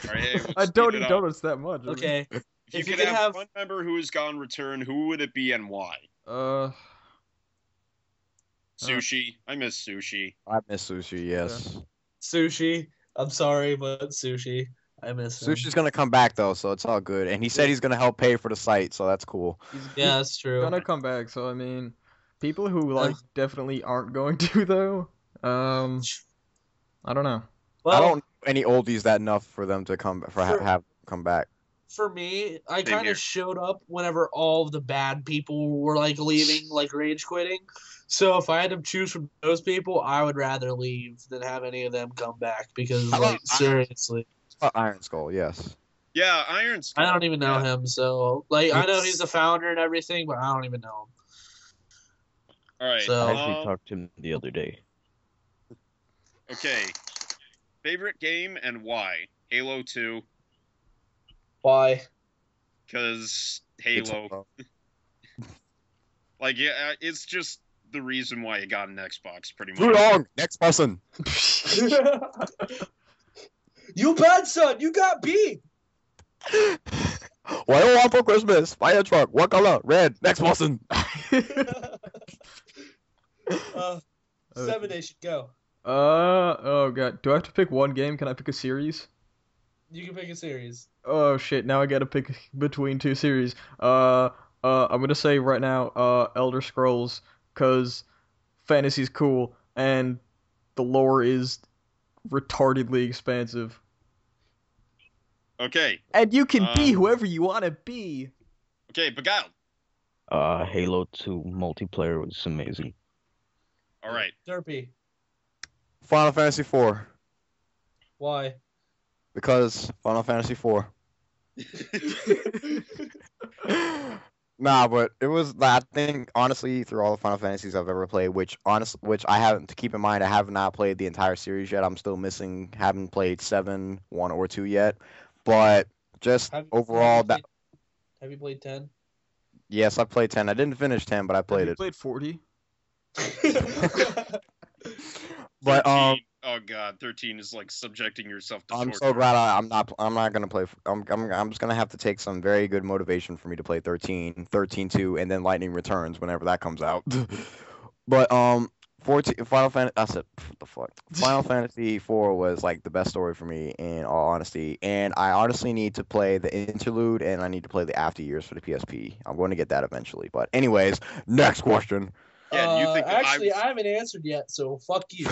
Alright, hey, let's I don't speed eat it up. donuts that much. I mean, Okay. If If you you could could have have- one member who has gone return, who would it be and why? Sushi. I miss sushi. I miss sushi. Yes. Sushi. I'm sorry, but sushi. I miss him. Sushi's gonna come back though, so it's all good. And he said he's gonna help pay for the site, so that's cool. he's Yeah, that's true. gonna come back. So I mean, people who like definitely aren't going to though. I don't know. Well, I don't know any oldies that enough for them to come have come back. for me, I Same kind here. of showed up whenever all of the bad people were like leaving, like rage quitting. So if I had to choose from those people, I would rather leave than have any of them come back because, How about like, seriously, Iron Skull, yes. Yeah, Iron Skull. I don't even know Yeah. him. So, like, I know It's- he's the founder and everything, but I don't even know him. All right. So- I actually talked to him the other day. Okay. Favorite game and why? Halo 2, Why? because It's Halo. Like, yeah, it's just the reason why you got an Xbox, pretty Blue much. dog. Next person. You bad son, you got beat. What do you want for Christmas? Fire truck. What color? Red. Next person. 7 Days should go. Oh god. Do I have to pick one game? Can I pick a series? You can pick a series. Oh shit, now I gotta pick between 2 series. I'm gonna say right now, Elder Scrolls, cause fantasy's cool and the lore is retardedly expansive. Okay. And you can be whoever you want to be. Okay, Beguiled. Halo 2 multiplayer was amazing. All right. Derpy. Final Fantasy IV. Why? Because Final Fantasy IV. Nah, but it was, I think, honestly, through all the Final Fantasies I've ever played, which I haven't, to keep in mind, I have not played the entire series yet. I'm still missing, haven't played 7, 1 or 2 yet. But just overall, Have you played 10? yes, I played 10. I didn't finish 10, but I played You it. played 40. But 13. Oh god, 13 is like subjecting yourself to I'm torture. so glad I'm not gonna play. I'm just gonna have to take some very good motivation for me to play 13, 13-2, and then Lightning Returns whenever that comes out. But 14 Final Fantasy. I said what the fuck. Final Fantasy 4 was like the best story for me in all honesty, and I honestly need to play the interlude and I need to play the after years for the PSP. I'm going to get that eventually. But anyways, next question. Yeah, you think actually, I I haven't answered yet, so fuck you.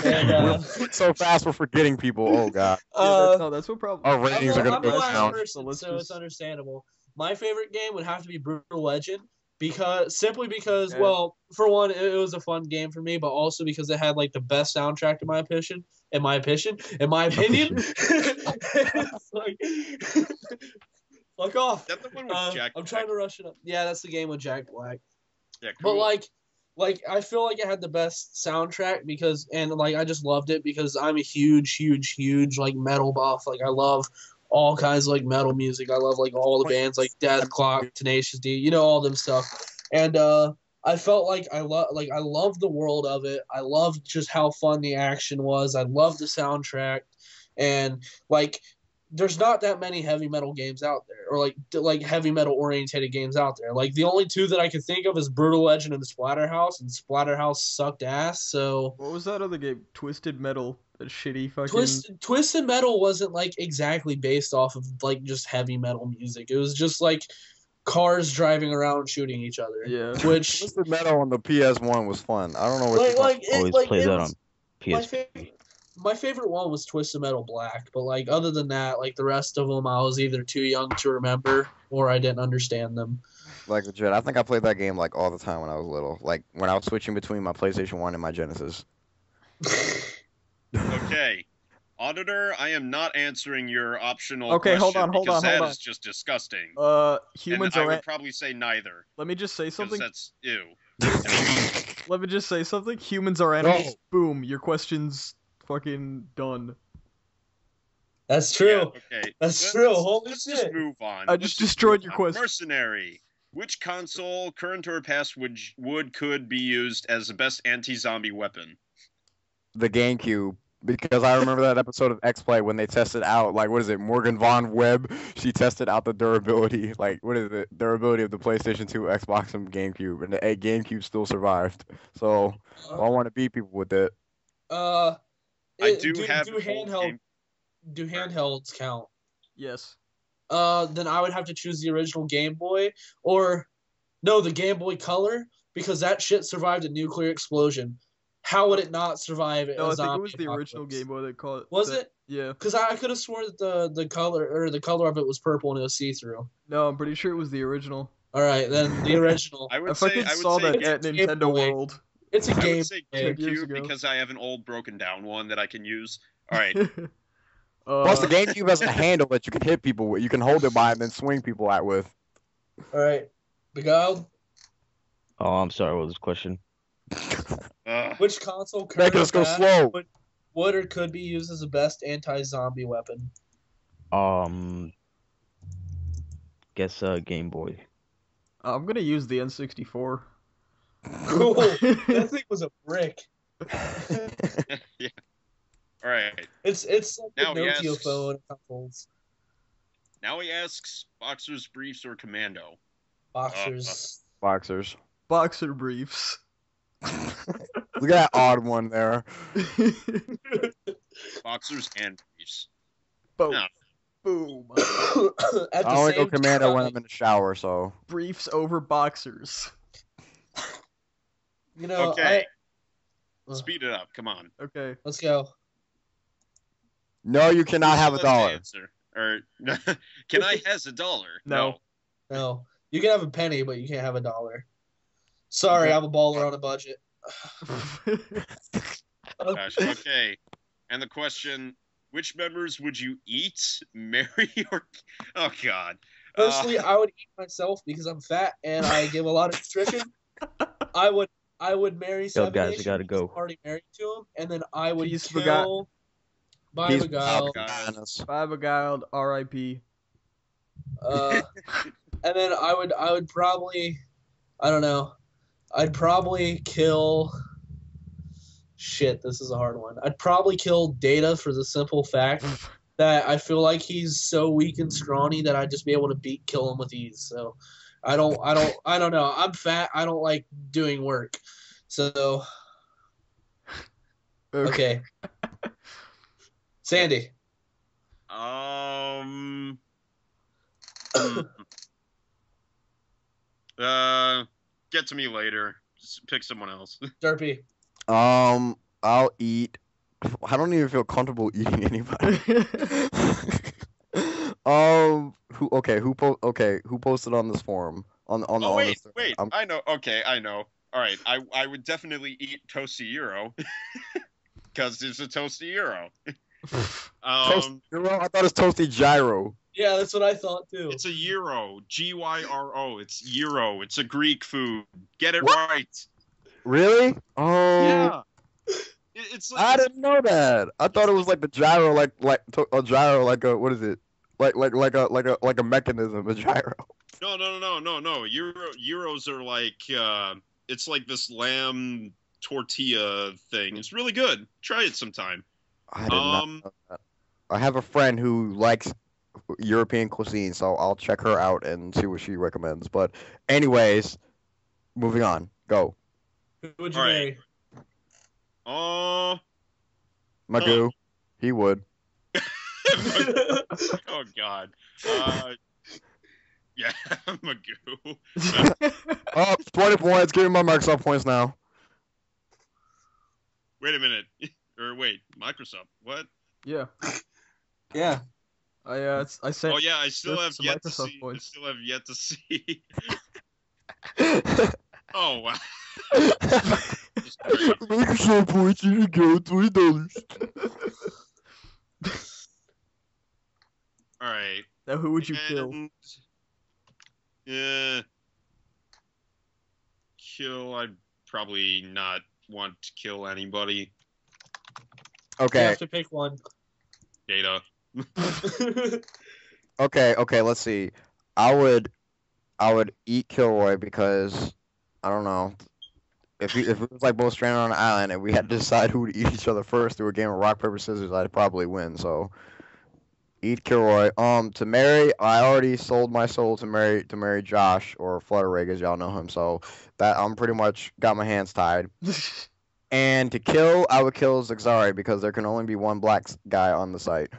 And, So fast we're forgetting people. Oh god. That's what problem. Our I'm ratings are the gonna go last down. person, let's so it's just- understandable. My favorite game would have to be Brutal Legend because Yeah. well, for one, it was a fun game for me, but also because it had like the best soundtrack in my opinion. It's like, fuck off. Is that the one with Jack I'm trying Black? to rush it up. Yeah, that's the game with Jack Black. Yeah, But cool. like I feel like it had the best soundtrack because I just loved it because I'm a huge like metal buff. Like I love all kinds of like metal music. I love like all the bands like Death Clock, Tenacious D, all them stuff. And I felt like I loved the world of it. I loved just how fun the action was. I loved the soundtrack, and like there's not that many heavy metal games out there, or like heavy metal oriented games out there. Like the only two that I could think of is Brutal Legend and Splatterhouse, and Splatterhouse sucked ass. So What was that other game? Twisted Metal. That shitty fucking. Twisted Metal wasn't like exactly based off of like just heavy metal music. It was just like cars driving around shooting each other. Yeah. Which Twisted Metal on the PS1 was fun. I don't know what Always play that on PSP. My favorite one was Twisted Metal Black, but like other than that, like the rest of them, I was either too young to remember or I didn't understand them. Like legit, I think I played that game like all the time when I was little. Like when I was switching between my PlayStation 1 and my Genesis. Okay. Auditor, I am not answering your optional Okay, hold question on. because that is just disgusting. Humans and I are. would probably say neither. Let me just say Because something. that's ew. Let me just say something. Humans are animals. Boom. Your question's fucking done. That's true. Yeah, okay. That's true. Holy Let's shit. just move on. I Let's just move destroyed your on. question. Mercenary. Which console, current or past, could be used as the best anti-zombie weapon? The GameCube. Because I remember that episode of X-Play when they tested out, like, what is it, Morgan Von Webb? She tested out the durability, like, what is it, durability of the PlayStation 2, Xbox, and GameCube, and the GameCube still survived. So, I want to beat people with it. I do have do handhelds count? Yes. Then I would have to choose the original Game Boy, or no, the Game Boy Color, because that shit survived a nuclear explosion. How would it not survive? No, I think it was the original Game Boy that called it. Was it? Yeah. Because I could have sworn that the color of it was purple and it was see through. No, I'm pretty sure it was the original. All right, then the original. I I would fucking say saw that it's at a Game Nintendo Boy. World. It's a I game. would say 10 years GameCube ago. because I have an old broken down one that I can use. All right. Plus, the GameCube has a handle that you can hit people with. You can hold it by and then swing people at with. All right, Beguiled. Oh, I'm sorry. What was the question? Which console Make us go slow. would or could be used as the best anti-zombie weapon? Guess Game Boy. I'm gonna use the N64. Cool. That thing was a brick. Yeah. All right. It's like Now the he Nokia asks- phone consoles. Now he asks boxers, briefs, or commando. Boxers. Boxers. Boxer briefs. Look at that odd one there. Boxers and briefs. Both. No. Boom. At the I only go same commando when time, I'm in the shower, so. Briefs over boxers. you know, Okay. I, Speed it up. Come on. Okay. let's go. No, you cannot have a Let's dollar. answer. Or can I has a dollar? No. No, you can have a penny, but you can't have a dollar. Sorry, I'm a baller on a budget. Gosh. Okay. And the question: which members would you eat, marry, or? Oh God. Personally, I would eat myself because I'm fat and I give a lot of nutrition. I would marry Seven guys, we Nation gotta because go. I'm already married to him, and then I would Peace, kill by Peace, Beguiled. Bye, Beguiled. R.I.P. And then I would probably, I don't know, I'd probably kill. Shit, this is a hard one. I'd probably kill Data for the simple fact that I feel like he's so weak and scrawny that I'd just be able to kill him with ease. So I don't know. I'm fat. I don't like doing work. So okay. Sandy. Get to me later. Just pick someone else. Derpy. I'll eat. I don't even feel comfortable eating anybody. Who posted on this forum? Oh wait, this, wait. I know. Okay, I know. All right, I would definitely eat Toasty Euro because it's a Toasty Euro. Toasty Euro? I thought it's Toasty Gyro. Yeah, that's what I thought too. It's a Euro. Gyro. It's Euro. It's a Greek food. Get it What? right. Really? Oh. Yeah. It's like, I didn't know that. I thought it was like the gyro, like a gyro, like a what is it? Like a mechanism, a gyro. No. Euros are like it's like this lamb tortilla thing. It's really good. Try it sometime. I did not know that. I have a friend who likes European cuisine, so I'll check her out and see what she recommends. But anyways, moving on. Go. Who would you All right. marry? Magoo. He would. Oh God. Yeah, Magoo. Oh, 20 points. Give me my Microsoft points now. Wait a minute. Or wait, Microsoft. What? Yeah. Yeah. I sent. Oh yeah, I still have some yet to Microsoft see. points. I still have yet to see. Oh wow. Microsoft points. You go $20. All right. Now, who would you kill? Yeah. Kill. I'd probably not want to kill anybody. You Okay. have to pick one. Data. Okay. Let's see. I would eat Kilroy because I don't know. If it was like both stranded on an island and we had to decide who would eat each other first through a game of rock paper scissors, I'd probably win. So eat Kilroy. To marry, I already sold my soul to marry Josh or Flutterig, as y'all know him. So that I'm pretty much got my hands tied. And to kill, I would kill Zagzari because there can only be one black guy on the site.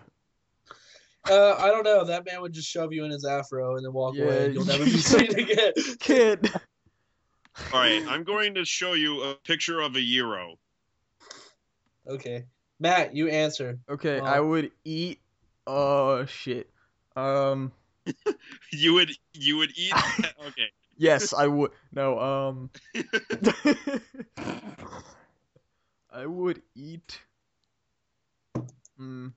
I don't know. That man would just shove you in his afro and then walk away. And you'll never be seen again. Kid. All right, I'm going to show you a picture of a Euro. Okay. Matt, you answer. Okay, I would eat. Oh shit. You would eat. Okay. Yes, I would. No. I would eat. I'm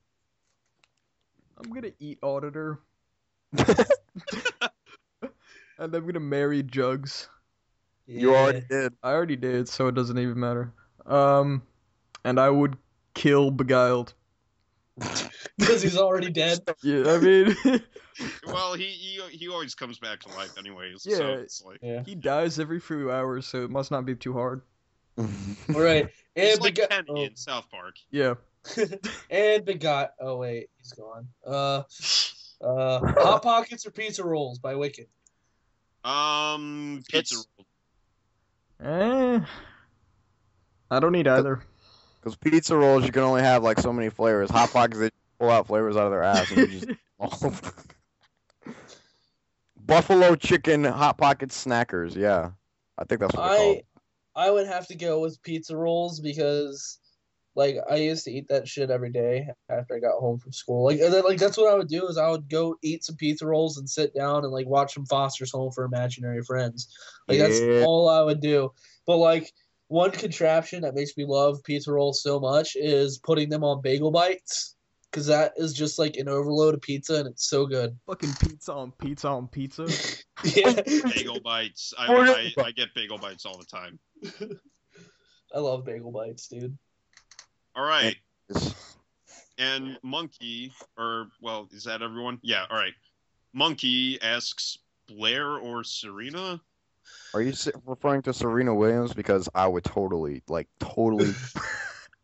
gonna eat Auditor. And I'm gonna marry Juggz. You already did. I already did, so it doesn't even matter. And I would kill Beguiled. Because he's already dead. Yeah, I mean. Well, he always comes back to life anyways. Yeah. So it's like Yeah. He dies every few hours, so it must not be too hard. All right. it's And like Begot. Kenny in South Park. Yeah. And Begot. Oh wait, he's gone. Hot Pockets or Pizza Rolls by Wicked. Pizza roll. I don't need either. Because pizza rolls, you can only have like so many flavors. Hot Pockets, they pull out flavors out of their ass and you just Buffalo chicken hot pocket snackers. Yeah, I think that's what they're called. I would have to go with pizza rolls because, like, I used to eat that shit every day after I got home from school. Like, and then, like that's what I would do is I would go eat some pizza rolls and sit down and like watch some Foster's Home for Imaginary Friends. Like that's Yeah. all I would do. But like one contraption that makes me love pizza rolls so much is putting them on bagel bites because that is just like an overload of pizza and it's so good. Fucking pizza on pizza on pizza. Yeah, Bagel bites. I get bagel bites all the time. I love bagel bites, dude. All right. And Monkey, is that everyone? Yeah, all right. Monkey asks, Blair or Serena? Are you referring to Serena Williams? Because I would totally.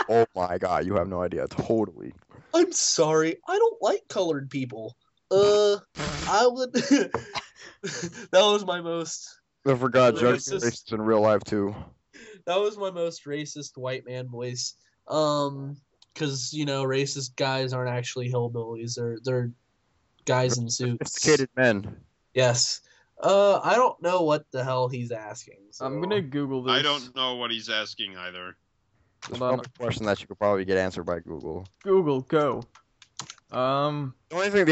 Oh my god, you have no idea. Totally. I'm sorry, I don't like colored people. I would. That was my most. I forgot Juggz Racist. is racist in real life too. That was my most racist white man voice. Because racist guys aren't actually hillbillies. They're guys in suits. Sophisticated men. Yes. I don't know what the hell he's asking. So. I'm gonna Google this. I don't know what he's asking either. It's Hold on. probably a question that you could probably get answered by Google. Google, go. The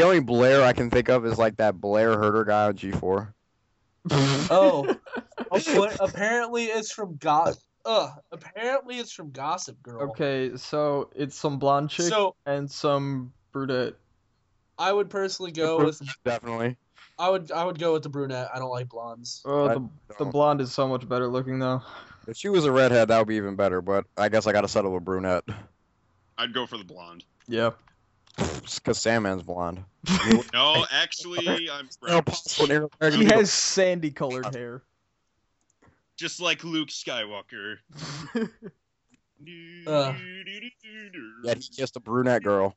only Blair I can think of is like that Blair Herder guy on G4. Oh, apparently it's from Apparently it's from Gossip Girl. Okay, so it's some blonde chick and some brunette. I would personally go with. Definitely. I would go with the brunette. I don't like blondes. Oh, the blonde is so much better looking though. If she was a redhead, that would be even better. But I guess I gotta settle with brunette. I'd go for the blonde. Yeah. Because Sandman's blonde. No, actually, I'm brown. He has sandy colored hair. Just like Luke Skywalker. Yeah, he's just a brunette girl.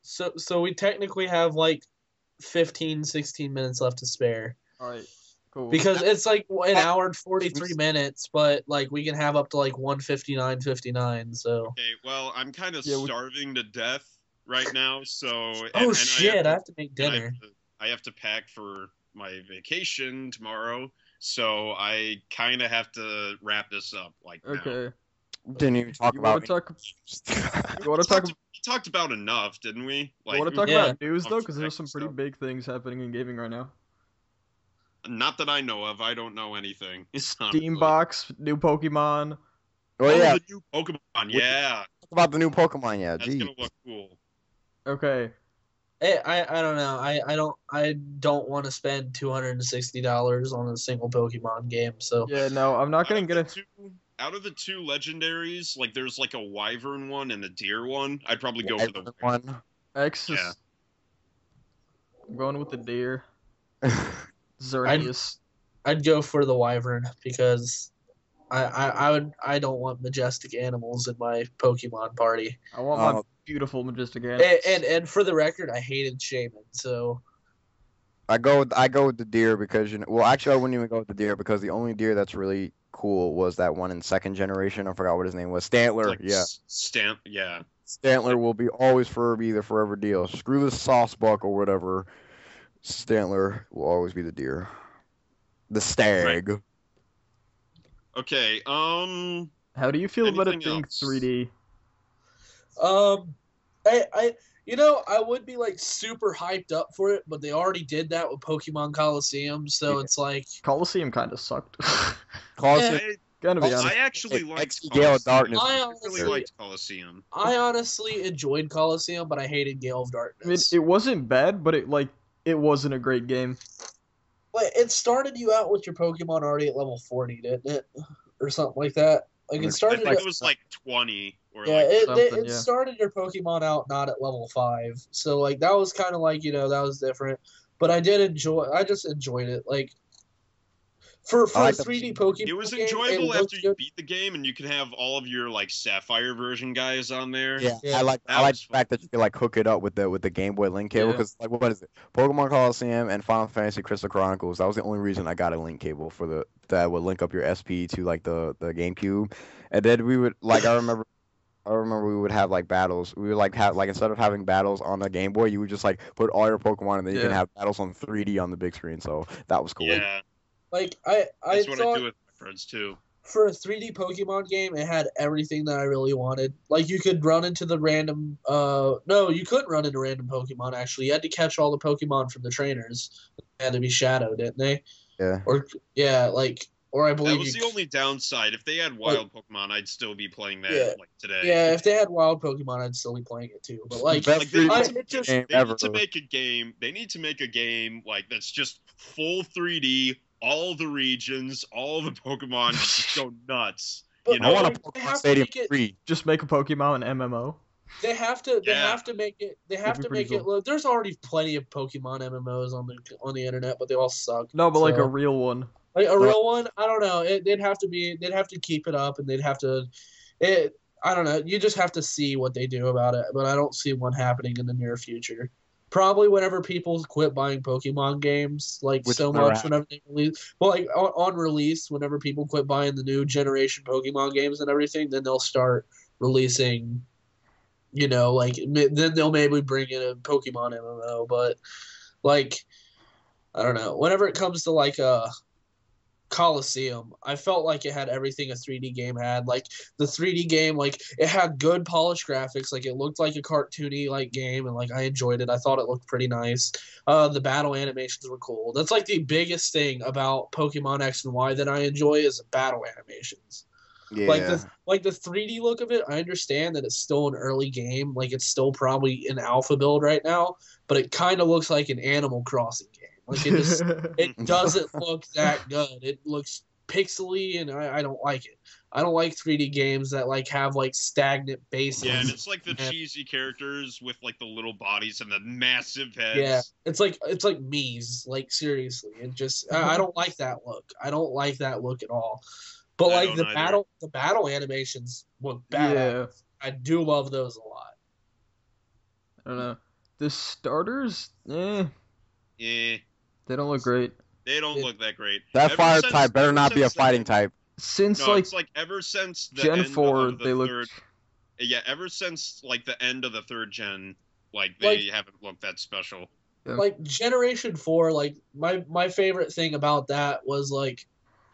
So we technically have like 15, 16 minutes left to spare. Alright, cool. Because it's like an hour and 43 minutes, but like we can have up to like 1:59:59. So. Okay, well, I'm kind of starving to death right now, so. Oh shit! I have to make dinner. I have to pack for my vacation tomorrow, so I kind of have to wrap this up like now. Okay. Didn't even talk about. You want to talk? We talked about enough, didn't we? Like, you want to talk about news though, because there's some pretty big things happening in gaming right now. Not that I know of. I don't know anything. Steambox, new Pokemon. Oh yeah, the new Pokemon. Yeah. Talk about the new Pokemon. Yeah, That's gonna look cool. Okay. I don't know. I don't want to spend $260 on a single Pokemon game. So yeah, no, I'm not gonna get a. Out of the two legendaries, like there's like a Wyvern one and a Deer one. I'd probably go for the one. Yeah. I'm going with the Deer. Xerneas. I'd go for the Wyvern because I don't want majestic animals in my Pokemon party. I want my beautiful majestic animals. And for the record, I hated Shaman, so I go with the Deer because well actually I wouldn't even go with the Deer because the only Deer that's really cool was that one in second generation. I forgot what his name was. Stantler. Like yeah. Yeah. Stantler will always be the forever deal. Screw the Saucebuck or whatever. Stantler will always be the Deer. The Stag. Right. Okay. How do you feel about it being 3D? I would be like super hyped up for it, but they already did that with Pokemon Coliseum, so it's like Coliseum kind of sucked. Coliseum. Gonna be honest. I actually liked Gale of Darkness. I really liked Coliseum. I honestly enjoyed Coliseum, but I hated Gale of Darkness. I mean, it wasn't bad, but it wasn't a great game. But it started you out with your Pokemon already at level 40, didn't it? Or something like that. Like it started. I think it was like 20 or yeah, like it started your Pokemon out not at level 5. So like that was kind of like, that was different. But I just enjoyed it. Like for a 3D Pokemon it was game, enjoyable after you beat the game and you can have all of your like Sapphire version guys on there. Yeah. I like the fact that you can like hook it up with the Game Boy Link cable because like what is it? Pokemon Coliseum and Final Fantasy Crystal Chronicles. That was the only reason I got a link cable for that would link up your SP to like the GameCube. And then we would like I remember I remember we would have like battles. We would like have like instead of having battles on the Game Boy, you would just like put all your Pokemon and then you can Yeah. have battles on 3D on the big screen. So that was cool. Yeah, Like I that's what I thought do with my friends too. for a 3D Pokemon game, it had everything that I really wanted. Like you could run into the random. No, you couldn't run into random Pokemon. Actually, you had to catch all the Pokemon from the trainers. They had to be Shadow, didn't they? Yeah. Or yeah, like or I believe That was the only downside. If they had wild Pokemon, I'd still be playing that Yeah. like today. Yeah, if they had wild Pokemon, I'd still be playing it too. But like, Best Like, they need I, to- it just game They ever. need to make a game. They need to make a game like that's just full 3D, all the regions, all the Pokemon just go nuts. But You I know, want like, a they Pokemon have to Stadium make it. 3. Just make a Pokemon MMO. They have to. They Yeah. have to make it. They have be to pretty make it. cool. Look, there's already plenty of Pokemon MMOs on the internet, but they all suck. No, but like So- a real one. Like a real one, I don't know. They'd have to keep it up, and they'd have to. I don't know. You just have to see what they do about it, but I don't see one happening in the near future. Probably whenever people quit buying Pokemon games, like Which so never much whenever they release. Well, like on release, whenever people quit buying the new generation Pokemon games and everything, then they'll start releasing. Then they'll maybe bring in a Pokemon MMO, but like, I don't know. Whenever it comes to like Coliseum, I felt like it had everything a 3D game had. Like the 3D game, like it had good polished graphics, like it looked like a cartoony like game, and like I enjoyed it. I thought it looked pretty nice. The battle animations were cool. That's like the biggest thing about Pokemon X and Y that I enjoy is the battle animations. Yeah. Like the 3D look of it, I understand that it's still an early game, like it's still probably in alpha build right now, but it kind of looks like an Animal Crossing game. Like it just it doesn't look that good. It looks pixely, and I don't like it. I don't like 3D games that like have like stagnant bases. yeah, and it's like the Yeah. cheesy characters with like the little bodies and the massive heads. Yeah, it's like Mies. Like seriously, it just I don't like that look. I don't like that look at all. But I like don't the either. battle animations look bad. Yeah. I do love those a lot. I don't know. The starters, Yeah, they don't look great. they don't look that great. that Ever fire since- type better ever not be a since the fighting end- type. Since No, like it's like ever since the Gen end 4, of the they look. third. Yeah, ever since like the end of the third gen, like they haven't looked that special. Like Generation 4, like my favorite thing about that was like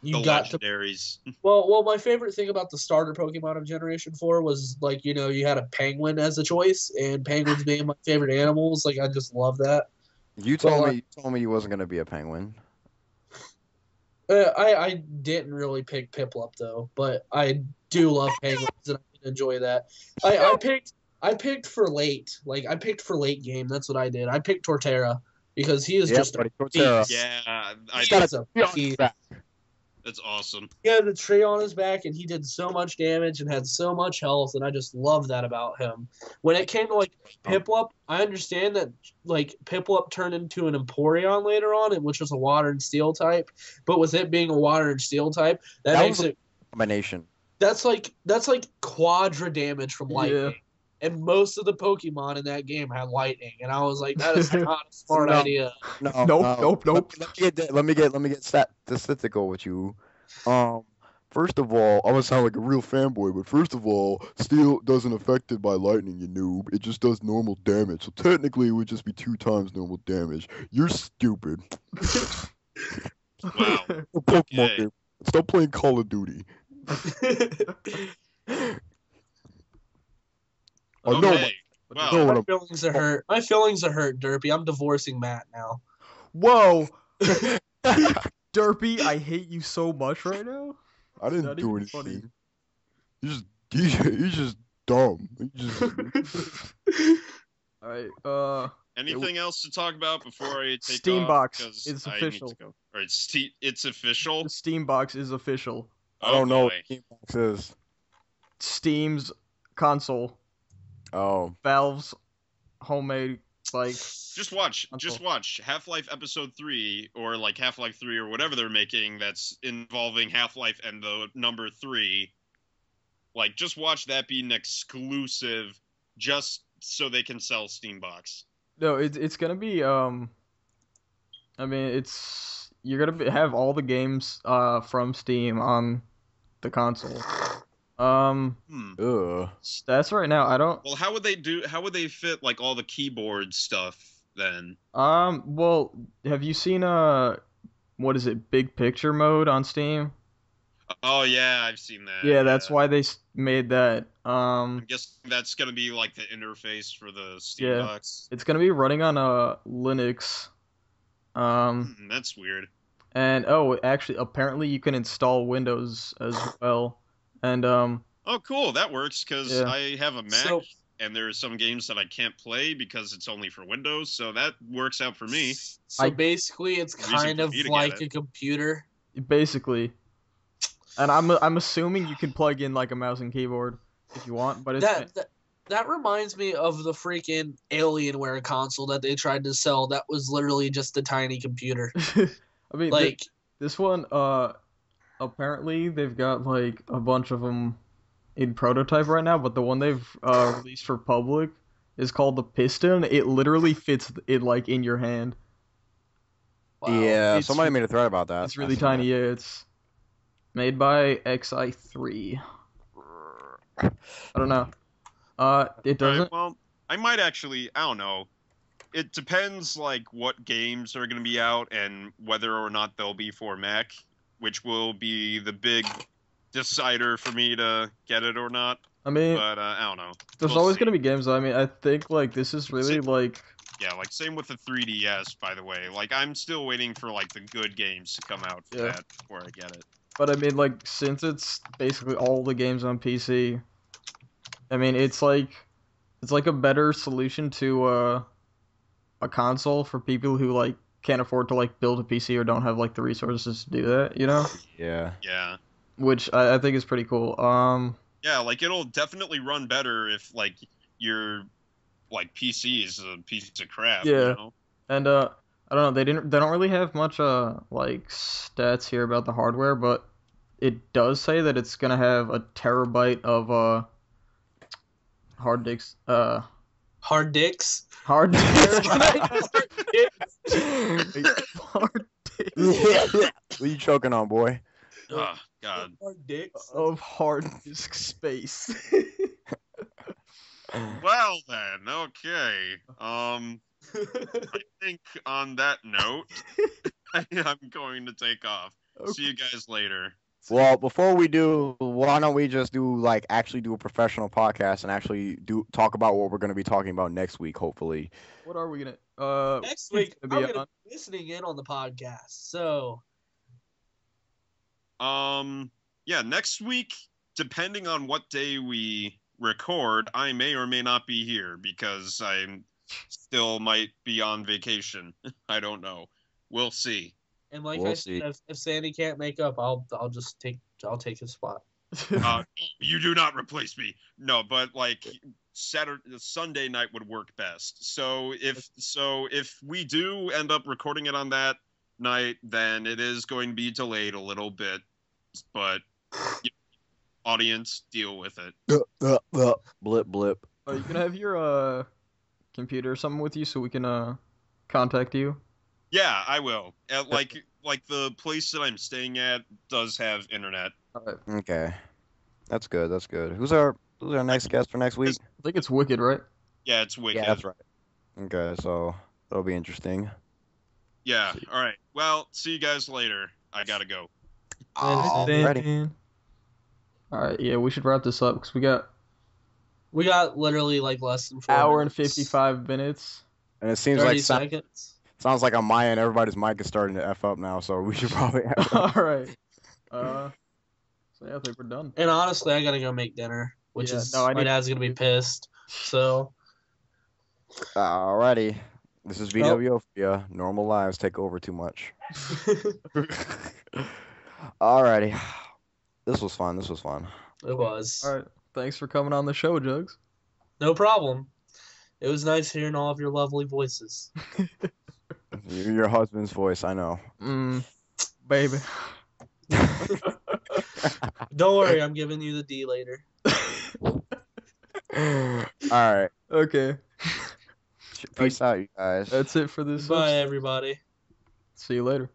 you The got to legendaries. well my favorite thing about the starter Pokemon of Generation 4 was like you had a penguin as a choice, and penguins being my favorite animals. Like I just love that. You told me you wasn't gonna be a penguin. I didn't really pick Piplup though, but I do love penguins and I can enjoy that. I picked for late. Like I picked for late game. That's what I did. I picked Torterra because he is Yeah, just buddy, a Torterra. beast. Yeah, He got is a Be on beast. his back. that's awesome. He had the tree on his back, and he did so much damage and had so much health, and I just love that about him. When it came to like Piplup, I understand that like Piplup turned into an Empoleon later on, which was a water and steel type. But with it being a water and steel type, that That makes was a- it Combination. that's like quadra damage from lightning. Yeah. And most of the Pokemon in that game had lightning, and I was like, that is not a smart No. idea. No, Nope. Let me get statistical with you. First of all, I'm gonna sound like a real fanboy, but first of all, steel doesn't affect it by lightning, you noob. It just does normal damage. So technically, it would just be 2 times normal damage. You're stupid. Wow. Pokemon Okay. game. Stop playing Call of Duty. I know. Okay. Wow. know what My I'm- feelings are hurt. My feelings are hurt, Derpy. I'm divorcing Matt now. Whoa, Derpy, I hate you so much right now. I didn't Not do even funny. anything. He's just dumb. He's just All right. Anything else to talk about before I take Steambox off? 'Cause is I need official. to go. All right, it's official. The Steam box is official. I don't know boy. what Steambox is. Steam's console, Oh. Valve's homemade like. Just watch Half-Life Episode 3 or like Half-Life 3 or whatever they're making that's involving Half-Life and the number 3. Like, just watch that be an exclusive just so they can sell Steambox. No, it's gonna be I mean you're gonna have all the games from Steam on the console. Ugh. Stats right now, I don't. Well, how would they fit like all the keyboard stuff then? Well, have you seen what is it, Big Picture mode on Steam? Oh yeah, I've seen that. Yeah, that's why they made that. I guess that's gonna be like the interface for the Steam Yeah. box. It's gonna be running on Linux. That's weird. And actually, apparently you can install Windows as well. And Oh, cool. That works because Yeah. I have a Mac, So- and there's some games that I can't play because it's only for Windows. So that works out for me. So basically, it's Reason kind for of me to get like it. a computer. basically, and I'm assuming you can plug in like a mouse and keyboard if you want, but it's That reminds me of the freaking Alienware console that they tried to sell. That was literally just a tiny computer. I mean, Like, this one, apparently they've got like a bunch of them in prototype right now, but the one they've released for public is called the Piston. It literally fits it like in your hand. wow. Yeah, It's- somebody made a thread about that. It's really I saw tiny. Yeah, it's made by XI3. I don't know. It Alright, doesn't. well, I might actually. I don't know. It depends, like what games are going to be out and whether or not they'll be for Mac, which will be the big decider for me to get it or not. I mean, But I don't know. there's We'll always see. gonna be games. I mean, I think like this is really like. Yeah, like same with the 3DS, by the way. Like I'm still waiting for like the good games to come out for Yeah. that before I get it. But I mean, like, since it's basically all the games on PC, I mean, it's like a better solution to a console for people who like can't afford to like build a PC or don't have like the resources to do that, you know? Yeah. Yeah. Which I think is pretty cool. Yeah, like it'll definitely run better if like your like PC is a piece of crap. Yeah. You know? And I don't know, they don't really have much like stats here about the hardware, but it does say that it's gonna have a terabyte of hard disks Hard dicks. hard hard What are you choking on, boy? Oh God. Hard dicks. of hard disk space. Well then, okay. I think on that note, I'm going to take off. See you guys later. Well, before we do, why don't we just actually do a professional podcast and actually talk about what we're going to be talking about next week, hopefully. What are we gonna Next week, I'm gonna going be to be listening in on the podcast. So, Yeah, next week, depending on what day we record, I may or may not be here because I still might be on vacation. I don't know. We'll see. and like We'll I see. said, if Sandy can't make up, I'll take his spot. You do not replace me. No, but like Sunday night would work best. So if we do end up recording it on that night, then it is going to be delayed a little bit. But audience, deal with it. Blip, blip. Are you gonna have your computer or something with you so we can contact you? Yeah, I will. Like the place that I'm staying at does have internet. Alright. Okay. That's good. That's good. Who's our next guest for next week? I think it's Wicked, right? Yeah, it's wicked. Yeah, that's right. Okay, so that'll be interesting. Yeah. All right. Well, see you guys later. I gotta go. Alrighty. Alright, yeah, we should wrap this up because we got literally like less than 4 hour and minutes. 55 minutes. And it seems 30 like seconds. sounds like on my end, everybody's mic is starting to F up now, so we should probably have Alright. So yeah, I think we're done. And honestly, I gotta go make dinner, which Yeah, is no, I my need- dad's gonna be pissed. So Alrighty. This is BWO for ya. Normal lives take over too much. Alrighty. This was fun. it was Alright, thanks for coming on the show, Juggz. no problem. It was nice hearing all of your lovely voices. Your husband's voice, I know. Baby. Don't worry, I'm giving you the D later. Alright. Okay, Peace out, you guys. that's it for this Bye, episode. everybody. See you later.